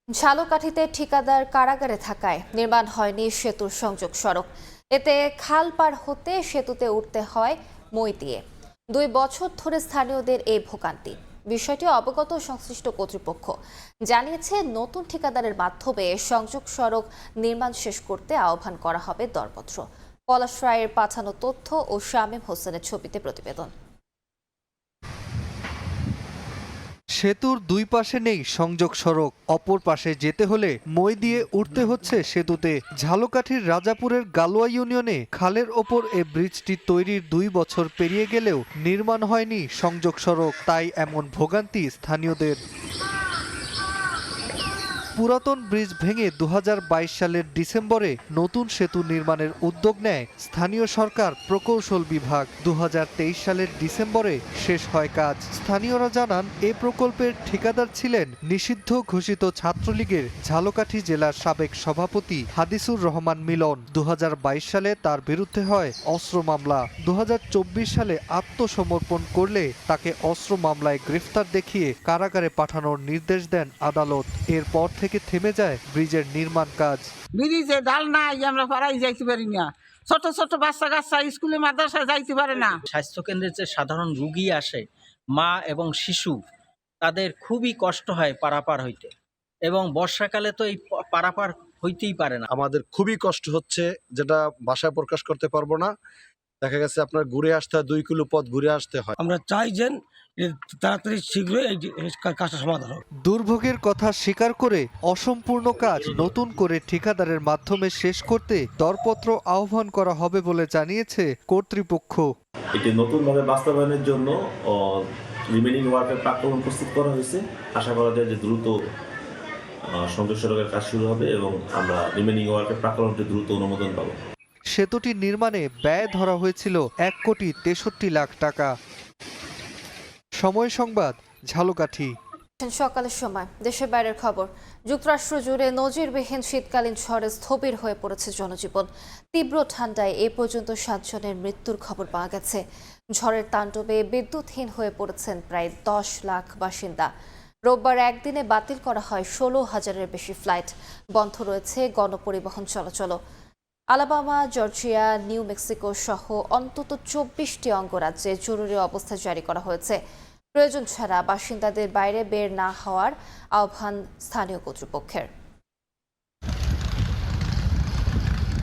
ঝালকাঠিতে ঠিকাদার কারাগারে থাকায় নির্মাণ হয়নি সেতুর সংযোগ সড়ক। এতে খাল পার হতে সেতুতে উঠতে হয় মই দিয়ে। 2 বছর ধরে স্থানীয়দের এই ভোগান্তি। বিষয়টি অবগত সংশ্লিষ্ট কর্তৃপক্ষ জানিয়েছে, নতুন ঠিকাদারের মাধ্যমে সংযোগ সড়ক নির্মাণ শেষ করতে আহ্বান করা হবে দরপত্র। পলাশ রায়ের পাঠানো তথ্য ও শামীম হোসেনের ছবিতে প্রতিবেদন। সেতুর 2 পাশে নেই সংযোগ সড়ক, অপর পাশে যেতে হলে মই দিয়ে উঠতে হচ্ছে সেতুতে। ঝালকাঠির রাজাপুরের গালুয়া ইউনিয়নে খালের ওপর এ ব্রিজটি তৈরির 2 বছর পেরিয়ে গেলেও নির্মাণ হয়নি সংযোগ সড়ক, তাই এমন ভোগান্তি স্থানীয়দের। পুরাতন ব্রিজ ভেঙে 2022 সালের ডিসেম্বরে নতুন সেতু নির্মাণের উদ্যোগ নেয় স্থানীয় সরকার প্রকৌশল বিভাগ। 2023 সালের ডিসেম্বরে শেষ হয় কাজ। স্থানীয়রা জানান, এ প্রকল্পের ঠিকাদার ছিলেন নিষিদ্ধ ঘোষিত ছাত্রলীগের ঝালকাঠি জেলার সাবেক সভাপতি হাদিসুর রহমান মিলন। 2022 সালে তার বিরুদ্ধে হয় অস্ত্র মামলা। 2024 সালে আত্মসমর্পণ করলে তাকে অস্ত্র মামলায় গ্রেফতার দেখিয়ে কারাগারে পাঠানোর নির্দেশ দেন আদালত। এরপর থেকে থেমে যায় ব্রিজের নির্মাণ কাজ। ব্রিজে ডাল নাই, আমরা পাড়ায় যাইতে পারি না, ছোট ছোট বাচ্চা কাচ্চা স্কুলে মাদ্রাসায় যাইতে পারে না। স্বাস্থ্যকেন্দ্রের যে সাধারণ রোগী আসে, মা এবং শিশু, তাদের খুবই কষ্ট হয় পারাপার হইতে, এবং বর্ষাকালে তো এই পারাপার হইতেই পারে না। আমাদের খুবই কষ্ট হচ্ছে, যেটা ভাষায় প্রকাশ করতে পারবো না। দেখা গেছে আপনার ঘুরে আসতে হয়, 2 কিলো পথ ঘুরে আসতে হয়। আমরা চাই যে তাড়াতাড়ি শীঘ্রই এই কাজটা সমাধান হোক। দুর্ভোগের কথা স্বীকার করে অসম্পূর্ণ কাজ নতুন করে ঠিকাদারের মাধ্যমে শেষ করতে দরপত্র আহ্বান করা হবে বলে জানিয়েছে কর্তৃপক্ষ। এটি নতুনভাবে বাস্তবায়নের জন্য রিমেনিং ওয়ার্কের প্রাক্কলন প্রস্তুত করা হয়েছে। আশা করা যায় যে দ্রুত সংযোগ সড়কের কাজ শুরু হবে এবং আমরা রিমেনিং ওয়ার্কের প্রাক্কলনটি দ্রুত অনুমোদন পাবো। সেতুটি নির্মাণে ব্যয় ধরা হয়েছিল 1,63,00,000 টাকা। সময় সংবাদ, ঝালকাঠি। সকালের সময় দেশের বাইরের খবর। যুক্তরাষ্ট্র জুড়ে নজিরবিহীন শীতকালীন ঝড়ে স্থবির হয়ে পড়েছে জনজীবন। তীব্র ঠান্ডায় এ পর্যন্ত 7 জনের মৃত্যুর খবর পাওয়া গেছে। ঝড়ের তাণ্ডবে বিদ্যুৎহীন হয়ে পড়েছেন প্রায় 10 লাখ বাসিন্দা। রোববার একদিনে বাতিল করা হয় 16,000-এর বেশি ফ্লাইট। বন্ধ রয়েছে গণপরিবহন চলাচল। আলাবামা, জর্জিয়া, নিউ মেক্সিকো সহ অন্তত 24টি অঙ্গরাজ্যে জরুরি অবস্থা জারি করা হয়েছে। প্রয়োজন ছাড়া বাসিন্দাদের বাইরে বের না হওয়ার আহ্বান স্থানীয় কর্তৃপক্ষের।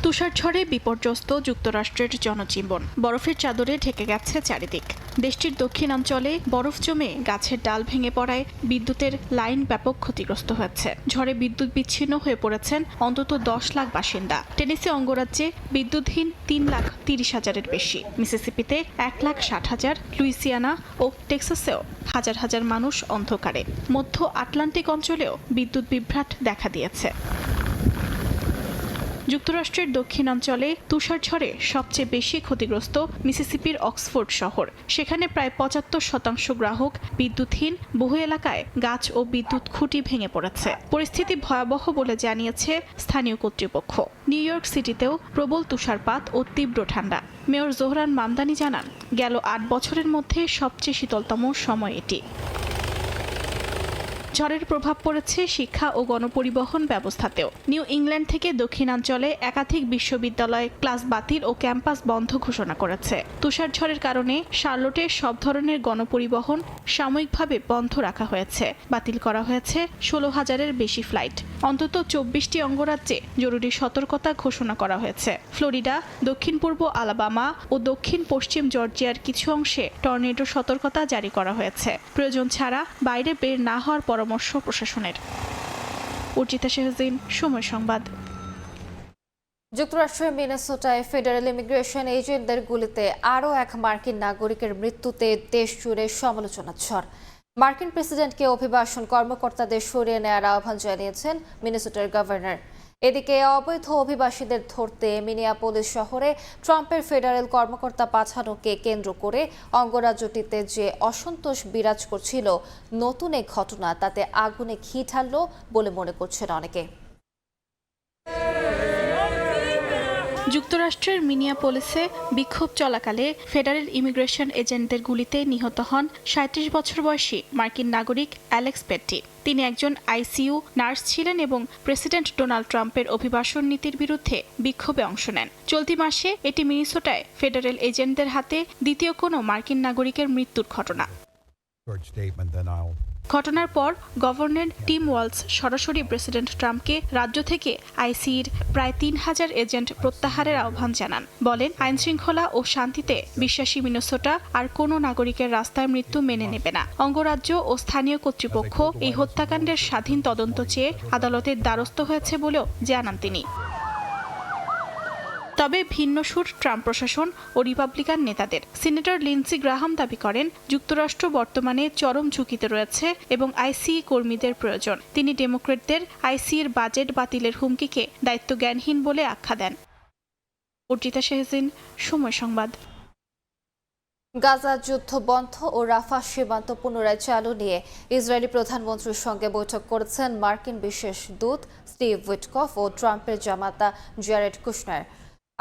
তুষার ঝড়ে বিপর্যস্ত যুক্তরাষ্ট্রের জনজীবন। বরফের চাদরে ঢেকে গেছে চারিদিক। দেশটির দক্ষিণাঞ্চলে বরফ জমে গাছের ডাল ভেঙে পড়ায় বিদ্যুতের লাইন ব্যাপক ক্ষতিগ্রস্ত হয়েছে। ঝড়ে বিদ্যুৎ বিচ্ছিন্ন হয়ে পড়েছেন অন্তত 10 লাখ বাসিন্দা। টেনেসি অঙ্গরাজ্যে বিদ্যুৎহীন 3,30,000-এর বেশি। মিসিসিপিতে 1,60,000, লুইসিয়ানা ও টেক্সাসেও হাজার হাজার মানুষ অন্ধকারে। মধ্য আটলান্টিক অঞ্চলেও বিদ্যুৎ বিভ্রাট দেখা দিয়েছে। যুক্তরাষ্ট্রের দক্ষিণাঞ্চলে তুষারঝড়ে সবচেয়ে বেশি ক্ষতিগ্রস্ত মিসিসিপির অক্সফোর্ড শহর। সেখানে প্রায় ৭৫% গ্রাহক বিদ্যুৎহীন, বহু এলাকায় গাছ ও বিদ্যুৎ খুঁটি ভেঙে পড়েছে। পরিস্থিতি ভয়াবহ বলে জানিয়েছে স্থানীয় কর্তৃপক্ষ। নিউ ইয়র্ক সিটিতেও প্রবল তুষারপাত ও তীব্র ঠান্ডা। মেয়র জোহরান মামদানি জানান, গেল ৮ বছরের মধ্যে সবচেয়ে শীতলতম সময় এটি। ঝড়ের প্রভাব পড়েছে শিক্ষা ও গণপরিবহন ব্যবস্থাতেও। নিউ ইংল্যান্ড থেকে দক্ষিণাঞ্চলে একাধিক বিশ্ববিদ্যালয় ক্লাস বাতিল ও ক্যাম্পাস বন্ধ ঘোষণা করেছে। তুষারঝড়ের কারণে শার্লটে সব ধরনের গণপরিবহন সাময়িকভাবে বন্ধ রাখা হয়েছে। বাতিল করা হয়েছে ১৬,০০০-এর বেশি ফ্লাইট। অন্তত ২৪টি অঙ্গরাজ্যে জরুরি সতর্কতা ঘোষণা করা হয়েছে। ফ্লোরিডা, দক্ষিণ পূর্ব আলাবামা ও দক্ষিণ পশ্চিম জর্জিয়ার কিছু অংশে টর্নেডো সতর্কতা জারি করা হয়েছে। প্রয়োজন ছাড়া বাইরে বের না হওয়ার পরামর্শ প্রশাসনের। অর্চিতা শেহজিন, সময় সংবাদ। যুক্তরাষ্ট্রের মিনেসোটায় ফেডারেল ইমিগ্রেশন এজেন্টদের গুলিতে আরও এক মার্কিন নাগরিকের মৃত্যুতে দেশ জুড়ে সমালোচনার ঝড়। মার্কিন প্রেসিডেন্টকে অভিবাসন কর্মকর্তাদের সরিয়ে নেওয়ার আহ্বান জানিয়েছেন মিনেসোটার গভর্নর। এদিকে অবৈধ অভিবাসীদের ধরতে মিনিয়াপোলিস শহরে ট্রাম্পের ফেডারেল কর্মকর্তা পাঠানোকে কেন্দ্র করে অঙ্গরাজ্যটিতে যে অসন্তোষ বিরাজ করছিল, নতুন এই ঘটনা তাতে আগুনে ঘি ঢালল বলে মনে করছেন অনেকে। যুক্তরাষ্ট্রের মিনিয়াপোলিসে বিক্ষোভ চলাকালে ফেডারেল ইমিগ্রেশন এজেন্টদের গুলিতে নিহত হন ৩৭ বছর বয়সী মার্কিন নাগরিক অ্যালেক্স পেট্টি। তিনি একজন আইসিইউ নার্স ছিলেন এবং প্রেসিডেন্ট ডোনাল্ড ট্রাম্পের অভিবাসন নীতির বিরুদ্ধে বিক্ষোভে অংশ নেন। চলতি মাসে এটি মিনেসোটায় ফেডারেল এজেন্টদের হাতে দ্বিতীয় কোনো মার্কিন নাগরিকের মৃত্যুর ঘটনা। ঘটনার পর গভর্নর টিম ওয়ালস সরাসরি প্রেসিডেন্ট ট্রাম্পকে রাজ্য থেকে আইসিইর প্রায় ৩,০০০ এজেন্ট প্রত্যাহারের আহ্বান জানান। বলেন, আইনশৃঙ্খলা ও শান্তিতে বিশ্বাসী মিনেসোটা আর কোনো নাগরিকের রাস্তায় মৃত্যু মেনে নেবে না। অঙ্গরাজ্য ও স্থানীয় কর্তৃপক্ষ এই হত্যাকাণ্ডের স্বাধীন তদন্ত চেয়ে আদালতের দ্বারস্থ হয়েছে বলেও জানান তিনি। তবে ভিন্ন সুর ট্রাম্প প্রশাসন ও রিপাবলিকান নেতাদের। সিনেটর লিন্ডসি গ্রাহাম দাবি করেন, যুক্তরাষ্ট্র বর্তমানে চরম ঝুঁকিতে রয়েছে এবং আইসিই কর্মীদের প্রয়োজন। তিনি ডেমোক্রেটদের আইসিইর বাজেট বাতিলের হুমকিকে দায়িত্বজ্ঞানহীন বলে আখ্যা দেন। অর্চিতা শেহজিন, সময় সংবাদ। গাজা যুদ্ধ বন্ধ ও রাফা সীমান্ত পুনরায় চালু নিয়ে ইসরায়েলি প্রধানমন্ত্রীর সঙ্গে বৈঠক করেছেন মার্কিন বিশেষ দূত স্টিভ উইটকফ ও ট্রাম্পের জামাতা জ্যারেড কুশনার।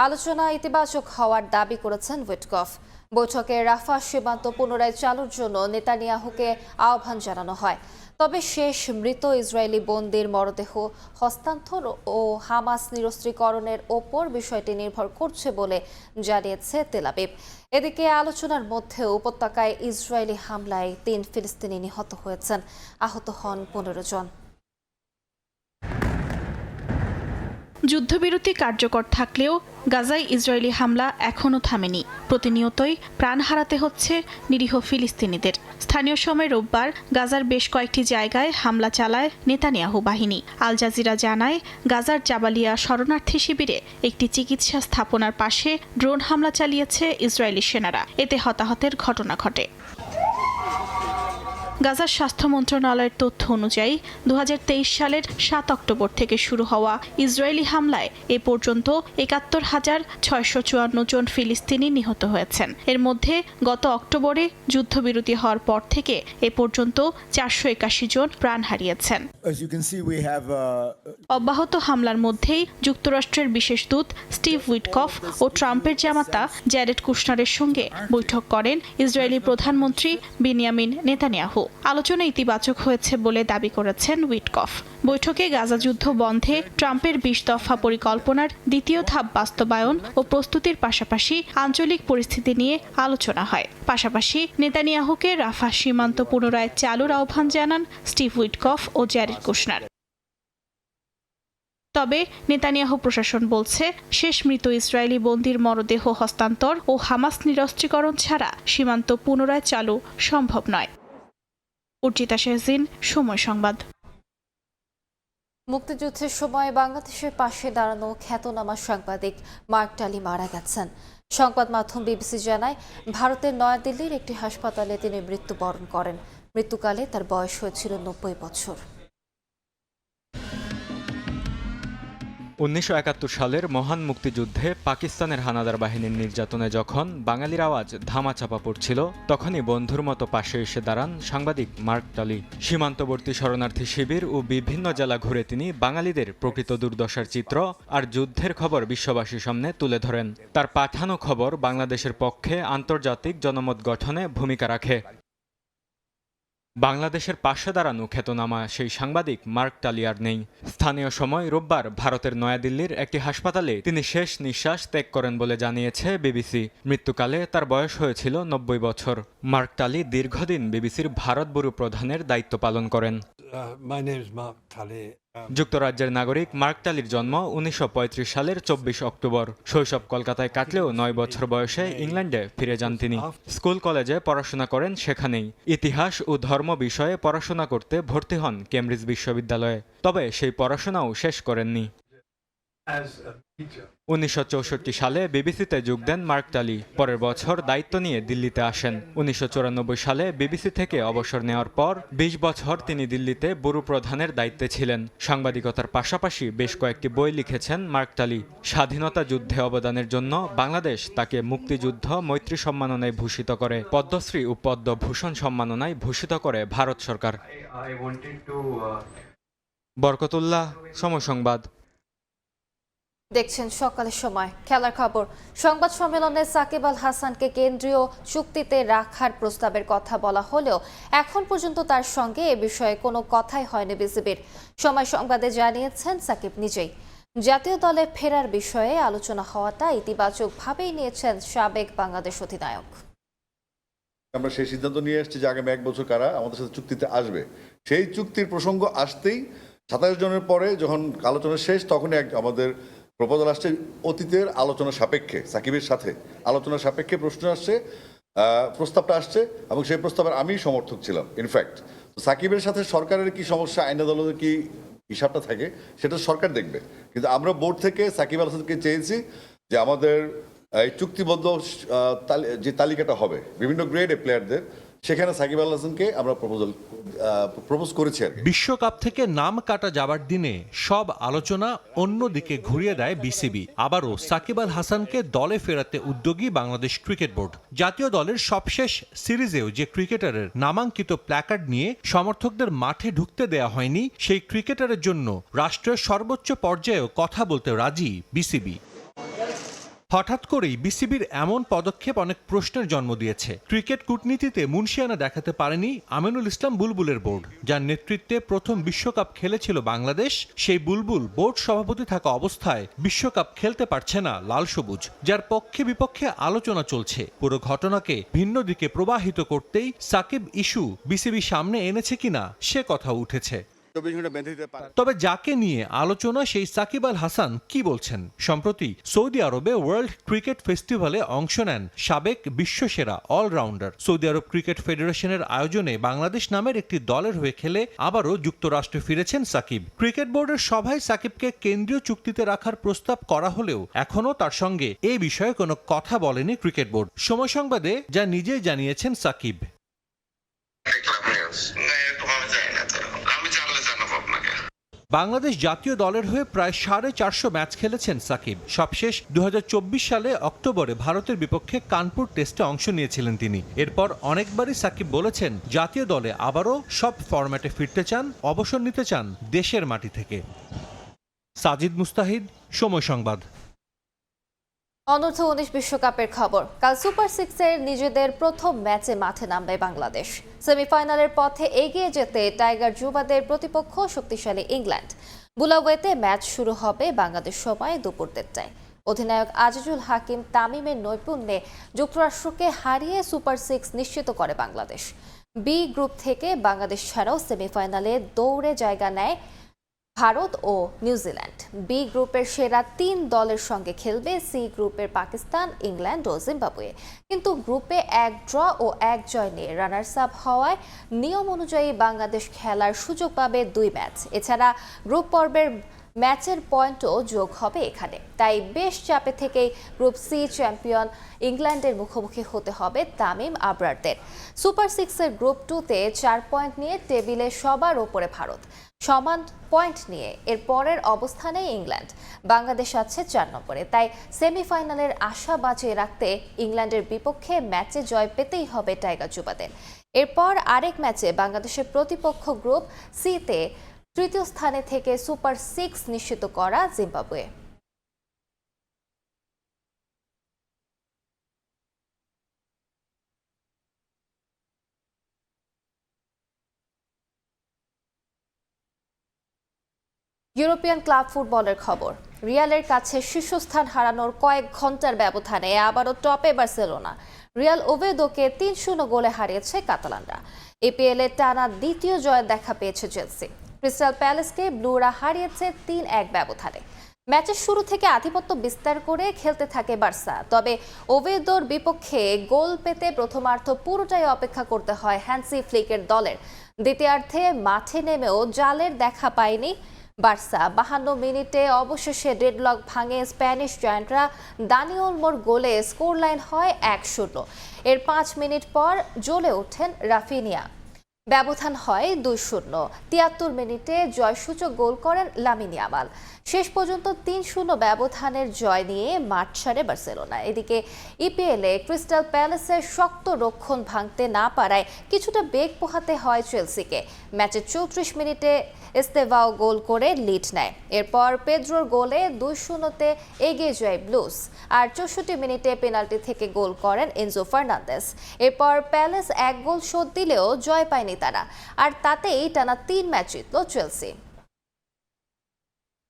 আলোচনা ইতিবাচক হওয়ার দাবি করেছেন উইটকফ। বৈঠকে রাফা সীমান্ত পুনরায় চালুর জন্য নেতানিয়াহুকে আহ্বান জানানো হয়। তবে শেষ মৃত ইসরায়েলি বন্দির মরদেহ হস্তান্তর ও হামাস নিরস্ত্রীকরণের ওপর বিষয়টি নির্ভর করছে বলে জানিয়েছে তেল আবিব। এদিকে আলোচনার মধ্যে উপত্যকায় ইসরায়েলি হামলায় ৩ ফিলিস্তিনি নিহত হয়েছেন, আহত হন ১৫ জন। যুদ্ধবিরতি কার্যকর থাকলেও গাজায় ইসরায়েলি হামলা এখনও থামেনি। প্রতিনিয়তই প্রাণ হারাতে হচ্ছে নিরীহ ফিলিস্তিনিদের। স্থানীয় সময় রোববার গাজার বেশ কয়েকটি জায়গায় হামলা চালায় নেতানিয়াহু বাহিনী। আল জাজিরা জানায়, গাজার জাবালিয়া শরণার্থী শিবিরে একটি চিকিৎসা স্থাপনার পাশে ড্রোন হামলা চালিয়েছে ইসরায়েলি সেনারা। এতে হতাহতের ঘটনা ঘটে। গাজার স্বাস্থ্য মন্ত্রণালয়ের তথ্য অনুযায়ী ২০২৩ সালের ৭ অক্টোবর থেকে শুরু হওয়া ইসরায়েলি হামলায় এ পর্যন্ত ৭১,৬৫৪ জন ফিলিস্তিনি নিহত হয়েছেন। এর মধ্যে গত অক্টোবরে যুদ্ধবিরতি হওয়ার পর থেকে এ পর্যন্ত ৪৮১ জন প্রাণ হারিয়েছেন। অব্যাহত হামলার মধ্যেই যুক্তরাষ্ট্রের বিশেষ দূত স্টিভ উইটকফ ও ট্রাম্পের জামাতা জ্যারেড কুশনারের সঙ্গে বৈঠক করেন ইসরায়েলি প্রধানমন্ত্রী বেনিয়ামিন নেতানিয়াহু। আলোচনা ইতিবাচক হয়েছে বলে দাবি করেছেন উইটকফ। বৈঠকে গাজা যুদ্ধ বন্ধে ট্রাম্পের ২০ দফা পরিকল্পনার দ্বিতীয় ধাপ বাস্তবায়ন ও প্রস্তুতির পাশাপাশি আঞ্চলিক পরিস্থিতি নিয়ে আলোচনা হয়। পাশাপাশি নেতানিয়াহুকে রাফা সীমান্ত পুনরায় চালুর আহ্বান জানান স্টিভ উইটকফ ও জ্যারেড কুশনার। তবে নেতানিয়াহু প্রশাসন বলছে, শেষ মৃত ইসরায়েলি বন্দির মরদেহ হস্তান্তর ও হামাস নিরস্ত্রীকরণ ছাড়া সীমান্ত পুনরায় চালু সম্ভব নয়। অর্চিতা শেহজিন, সময় সংবাদ। মুক্তিযুদ্ধের সময় বাংলাদেশের পাশে দাঁড়ানো খ্যাতনামা সাংবাদিক মার্ক টালি মারা গেছেন। সংবাদ মাধ্যম বিবিসি জানায়, ভারতের নয়াদিল্লির একটি হাসপাতালে তিনি মৃত্যুবরণ করেন। মৃত্যুকালে তার বয়স হয়েছিল ৯০ বছর। 1971 সালের মহান মুক্তিযুদ্ধে পাকিস্তানের হানাদার বাহিনীর নির্যাতনে যখন বাঙালির আওয়াজ ধামাচাপা পড়ছিল, তখনই বন্ধুর মতো পাশে এসে দাঁড়ান সাংবাদিক মার্ক টালি। সীমান্তবর্তী শরণার্থী শিবির ও বিভিন্ন জেলা ঘুরে তিনি বাঙালিদের প্রকৃত দুর্দশার চিত্র আর যুদ্ধের খবর বিশ্ববাসীর সামনে তুলে ধরেন। তার পাঠানো খবর বাংলাদেশের পক্ষে আন্তর্জাতিক জনমত গঠনে ভূমিকা রাখে। বাংলাদেশের পাশে দাঁড়ানো খ্যাতনামা সেই সাংবাদিক মার্ক টালি আর নেই। স্থানীয় সময় রোববার ভারতের নয়াদিল্লির একটি হাসপাতালে তিনি শেষ নিঃশ্বাস ত্যাগ করেন বলে জানিয়েছে বিবিসি। মৃত্যুকালে তার বয়স হয়েছিল 90 বছর। মার্ক টালি দীর্ঘদিন বিবিসির ভারত ব্যুরো প্রধানের দায়িত্ব পালন করেন। যুক্তরাজ্যের নাগরিক মার্ক টালির জন্ম 1935 সালের 24 অক্টোবর। শৈশব কলকাতায় কাটলেও 9 বছর বয়সে ইংল্যান্ডে ফিরে যান তিনি। স্কুল কলেজে পড়াশোনা করেন সেখানেই। ইতিহাস ও ধর্ম বিষয়ে পড়াশোনা করতে ভর্তি হন কেমব্রিজ বিশ্ববিদ্যালয়ে, তবে সেই পড়াশোনাও শেষ করেননি। 1964 সালে বিবিসিতে যোগ দেন মার্ক টালি। পরের বছর দায়িত্ব নিয়ে দিল্লিতে আসেন। 1994 সালে বিবিসি থেকে অবসর নেওয়ার পর 20 বছর তিনি দিল্লিতে ব্যুরো প্রধানের দায়িত্বে ছিলেন। সাংবাদিকতার পাশাপাশি বেশ কয়েকটি বই লিখেছেন মার্ক টালি। স্বাধীনতা যুদ্ধে অবদানের জন্য বাংলাদেশ তাকে মুক্তিযুদ্ধ মৈত্রী সম্মাননায় ভূষিত করে, পদ্মশ্রী ও পদ্মভূষণ সম্মাননায় ভূষিত করে ভারত সরকার। বরকতুল্লাহ, সময় সংবাদ। দেখছেন সকালের সময়। খেলার খবর। সংবাদ সম্মেলনে সাকিব আল হাসানকে কেন্দ্রীয় চুক্তিতে রাখার প্রস্তাবের কথা বলা হলেও এখন পর্যন্ত তার সঙ্গে এ বিষয়ে কোনো কথাই হয়নি বিসিবির। সময় সংবাদে জানিয়েছেন সাকিব নিজেই। জাতীয় দলে ফেরার বিষয়ে আলোচনা হওয়াটা ইতিবাচকভাবেই নিয়েছেন সাবেক বাংলাদেশ অধিনায়ক। আমরা সেই সিদ্ধান্ত নিয়ে এসেছি যে আগামী 1 বছর কারা আমাদের সাথে চুক্তিতে আসবে। সেই চুক্তির প্রসঙ্গ আসতেই 27 জনের পরে যখন আলোচনা শেষ, তখনই আমাদের প্রপোজাল আসছে অতীতের আলোচনা সাপেক্ষে, সাকিবের সাথে আলোচনা সাপেক্ষে প্রস্তাবটা আসছে এবং সেই প্রস্তাবের আমি সমর্থক ছিলাম। ইনফ্যাক্ট সাকিবের সাথে সরকারের কি সমস্যা, আইন আদালতের কি হিসাবটা থাকে সেটা সরকার দেখবে, কিন্তু আমরা বোর্ড থেকে সাকিব আল হাসানকে চেয়েছি যে আমাদের এই চুক্তিবদ্ধ যে তালিকাটা হবে বিভিন্ন গ্রেডে প্লেয়ারদের, সেখানে সাকিব আল হাসানকে আমরা প্রপোজ করেছি। বিশ্বকাপ থেকে নাম কাটা যাবার দিনে সব আলোচনা অন্যদিকে ঘুরিয়ে দেয় বিসিবি। আবারও সাকিব আল হাসানকে দলে ফেরাতে উদ্যোগী বাংলাদেশ ক্রিকেট বোর্ড। জাতীয় দলের সবশেষ সিরিজেও যে ক্রিকেটারের নামাঙ্কিত প্ল্যাকার্ড নিয়ে সমর্থকদের মাঠে ঢুকতে দেয়া হয়নি, সেই ক্রিকেটারের জন্য রাষ্ট্রের সর্বোচ্চ পর্যায়েও কথা বলতে রাজি বিসিবি। হঠাৎ করেই বিসিবির এমন পদক্ষেপ অনেক প্রশ্নের জন্ম দিয়েছে। ক্রিকেট কূটনীতিতে মুনশিয়ানা দেখাতে পারেনি আমিনুল ইসলাম বুলবুলের বোর্ড, যার নেতৃত্বে প্রথম বিশ্বকাপ খেলেছিল বাংলাদেশ। সেই বুলবুল বোর্ড সভাপতি থাকা অবস্থায় বিশ্বকাপ খেলতে পারছে না লাল সবুজ, যার পক্ষে বিপক্ষে আলোচনা চলছে। পুরো ঘটনাকে ভিন্ন দিকে প্রবাহিত করতেই সাকিব ইস্যু বিসিবি সামনে এনেছে কিনা সে কথা উঠেছে। তবে যাকে নিয়ে আলোচনা সেই সাকিব আল হাসান কি বলছেন? সম্প্রতি সৌদি আরবে ওয়ার্ল্ড ক্রিকেট ফেস্টিভ্যালে অংশ নেন সাবেক বিশ্বসেরা অলরাউন্ডার। সৌদি আরব ক্রিকেট ফেডারেশনের আয়োজনে বাংলাদেশ নামের একটি দলের হয়ে খেলে আবারও যুক্তরাষ্ট্রে ফিরেছেন সাকিব। ক্রিকেট বোর্ডের সভায় সাকিবকে কেন্দ্রীয় চুক্তিতে রাখার প্রস্তাব করা হলেও এখনও তার সঙ্গে এ বিষয়ে কোনো কথা বলেনি ক্রিকেট বোর্ড। সময় সংবাদে যা নিজেই জানিয়েছেন সাকিব। বাংলাদেশ জাতীয় দলের হয়ে প্রায় 450 ম্যাচ খেলেছেন সাকিব। সবশেষ 2024 সালে অক্টোবরে ভারতের বিপক্ষে কানপুর টেস্টে অংশ নিয়েছিলেন তিনি। এরপর অনেকবারই সাকিব বলেছেন জাতীয় দলে আবারও সব ফরম্যাটে ফিরতে চান, অবসর নিতে চান দেশের মাটি থেকে। সাজিদ মুস্তাহিদ, সময় সংবাদ। অনূর্ধ্ব 19 বিশ্বকাপের খবর। কাল সুপার সিক্সের নিজেদের প্রথম ম্যাচে মাঠে নামবে বাংলাদেশ। সেমিফাইনালের পথে এগিয়ে যেতে টাইগার যুবাদের প্রতিপক্ষ শক্তিশালী ইংল্যান্ড। বুলাওয়েতে ম্যাচ শুরু হবে বাংলাদেশ সময় দুপুর 1টায়। অধিনায়ক আজিজুল হাকিম তামিমের নৈপুণ্যে যুক্তরাষ্ট্রকে হারিয়ে সুপার সিক্স নিশ্চিত করে বাংলাদেশ। বি গ্রুপ থেকে বাংলাদেশ ছাড়াও সেমিফাইনালে দৌড়ে জায়গা নেয় ভারত ও নিউজিল্যান্ড। বি গ্রুপের সেরা 3 দলের সঙ্গে খেলবে সি গ্রুপের পাকিস্তান, ইংল্যান্ড ও জিম্বাবুয়ে। কিন্তু গ্রুপে 1 ড্র ও 1 জয় নিয়ে রানার্স আপ হওয়ায় নিয়ম অনুযায়ী বাংলাদেশ খেলার সুযোগ পাবে 2 ম্যাচ। এছাড়া গ্রুপ পর্বের ম্যাচের পয়েন্টও যোগ হবে এখানে। তাই বেশ চাপে থেকেই গ্রুপ সি চ্যাম্পিয়ন ইংল্যান্ডের মুখোমুখি হতে হবে তামিম আবরারদের। সুপার সিক্সের গ্রুপ 2তে 4 পয়েন্ট নিয়ে টেবিলে সবার ওপরে ভারত। সমান পয়েন্ট নিয়ে এর পরের অবস্থানে ইংল্যান্ড। বাংলাদেশ আছে 4 নম্বরে। তাই সেমিফাইনালের আশা বাঁচিয়ে রাখতে ইংল্যান্ডের বিপক্ষে ম্যাচে জয় পেতেই হবে টাইগার যুবাদের। এরপর আরেক ম্যাচে বাংলাদেশের প্রতিপক্ষ গ্রুপ সিতে তৃতীয় স্থানে থেকে সুপার 6 নিশ্চিত করা জিম্বাবুয়ে। ইউরোপিয়ান ক্লাব ফুটবলের খবর। রিয়ালের কাছে শীর্ষস্থান হারানোর কয়েক ঘন্টার ব্যবধানে আবারও টপে বার্সেলোনা। রিয়াল ওভেদোকে 3-0 গোলে হারিয়েছে কাতালানরা। এপিএল এর টানা দ্বিতীয় জয়ের দেখা পেয়েছে চেলসি। ক্রিস্টাল প্যালেসকে ব্লুরা হারিয়েছে 3-1 ব্যবধানে। ম্যাচের শুরু থেকে আধিপত্য বিস্তার করে খেলতে থাকে বার্সা। তবে ওভেদোর বিপক্ষে গোল পেতে প্রথমার্ধ পুরোটাই অপেক্ষা করতে হয় হ্যান্সি ফ্লিকের দলের। দ্বিতীয়ার্ধে মাঠে নেমেও জালের দেখা পায়নি বার্সা। 52 মিনিটে অবশেষে ডেডলক ভাঙে স্প্যানিশ জায়ান্টরা। দানি ওলমোর গোলে স্কোর লাইন হয় 1-0। এর 5 মিনিট পর জ্বলে ওঠেন রাফিনিয়া। ব্যবধান হয় 2-0। 73 মিনিটে জয়সূচক গোল করেন লামিন ইয়ামাল। শেষ পর্যন্ত 3-0 ব্যবধানের জয় নিয়ে মাঠ ছাড়ে বার্সেলোনা। এদিকে ইপিএলে ক্রিস্টাল প্যালেসের শক্ত রক্ষণ ভাঙতে না পারায় কিছুটা বেগ পোহাতে হয় চেলসিকে। ম্যাচের 34 মিনিটে এস্তেভাও গোল করে লিড নেয়। এরপর পেদ্রোর গোলে 2-0 এগিয়ে যায় ব্লুজ। আর 64 মিনিটে পেনাল্টি থেকে গোল করেন এনজো ফার্নান্দেস। এরপর প্যালেস 1 গোল শোধ দিলেও জয় পায়নি তারা। আর তাতেই টানা 3 ম্যাচ জিতল চেলসি।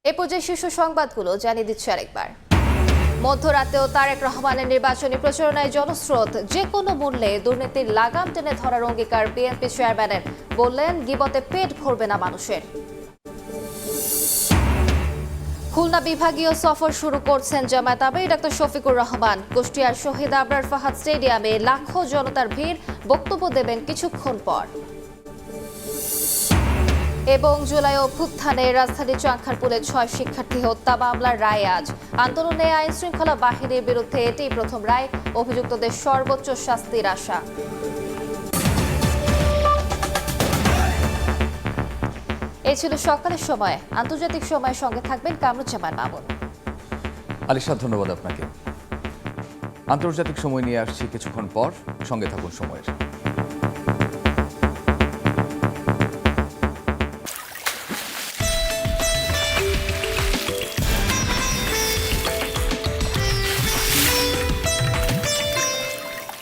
এ পর্যায়ে শীর্ষ সংবাদগুলো জানিয়ে দিচ্ছে আরেকবার। মধ্যরাতেও তারেক রহমানের নির্বাচনী প্রচারণায় জনস্রোত। যে কোনো মূল্যে দুর্নীতির লাগাম টেনে ধরার অঙ্গীকার বিএনপি চেয়ারম্যানের। বললেন, গিবতে পেট ভরবে না মানুষের। খুলনা বিভাগীয় সফর শুরু করছেন জামায়াত আমির ডক্টর শফিকুর রহমান। কুষ্টিয়ার শহীদ আবরার ফাহাদ স্টেডিয়ামে লাখো জনতার ভিড়। বক্তব্য দেবেন কিছুক্ষণ পর। এবং জুলাই অভ্যুত্থানে রাজধানী চাঁখারপুলে 6 শিক্ষার্থী হত্যা মামলার রায় আজ। আন্দোলনে আইন শৃঙ্খলা বাহিনীর বিরুদ্ধে এটি প্রথম রায়। অভিযুক্তদের সর্বোচ্চ শাস্তির আশা। এই ছিল সকালের সময়। আন্তর্জাতিক সময়ের সঙ্গে থাকবেন কামরুজ্জামান মামুন। আলিশা, ধন্যবাদ আপনাকে। আন্তর্জাতিক সময় নিয়ে আসছি কিছুক্ষণ পর, সঙ্গে থাকুন সময়ের।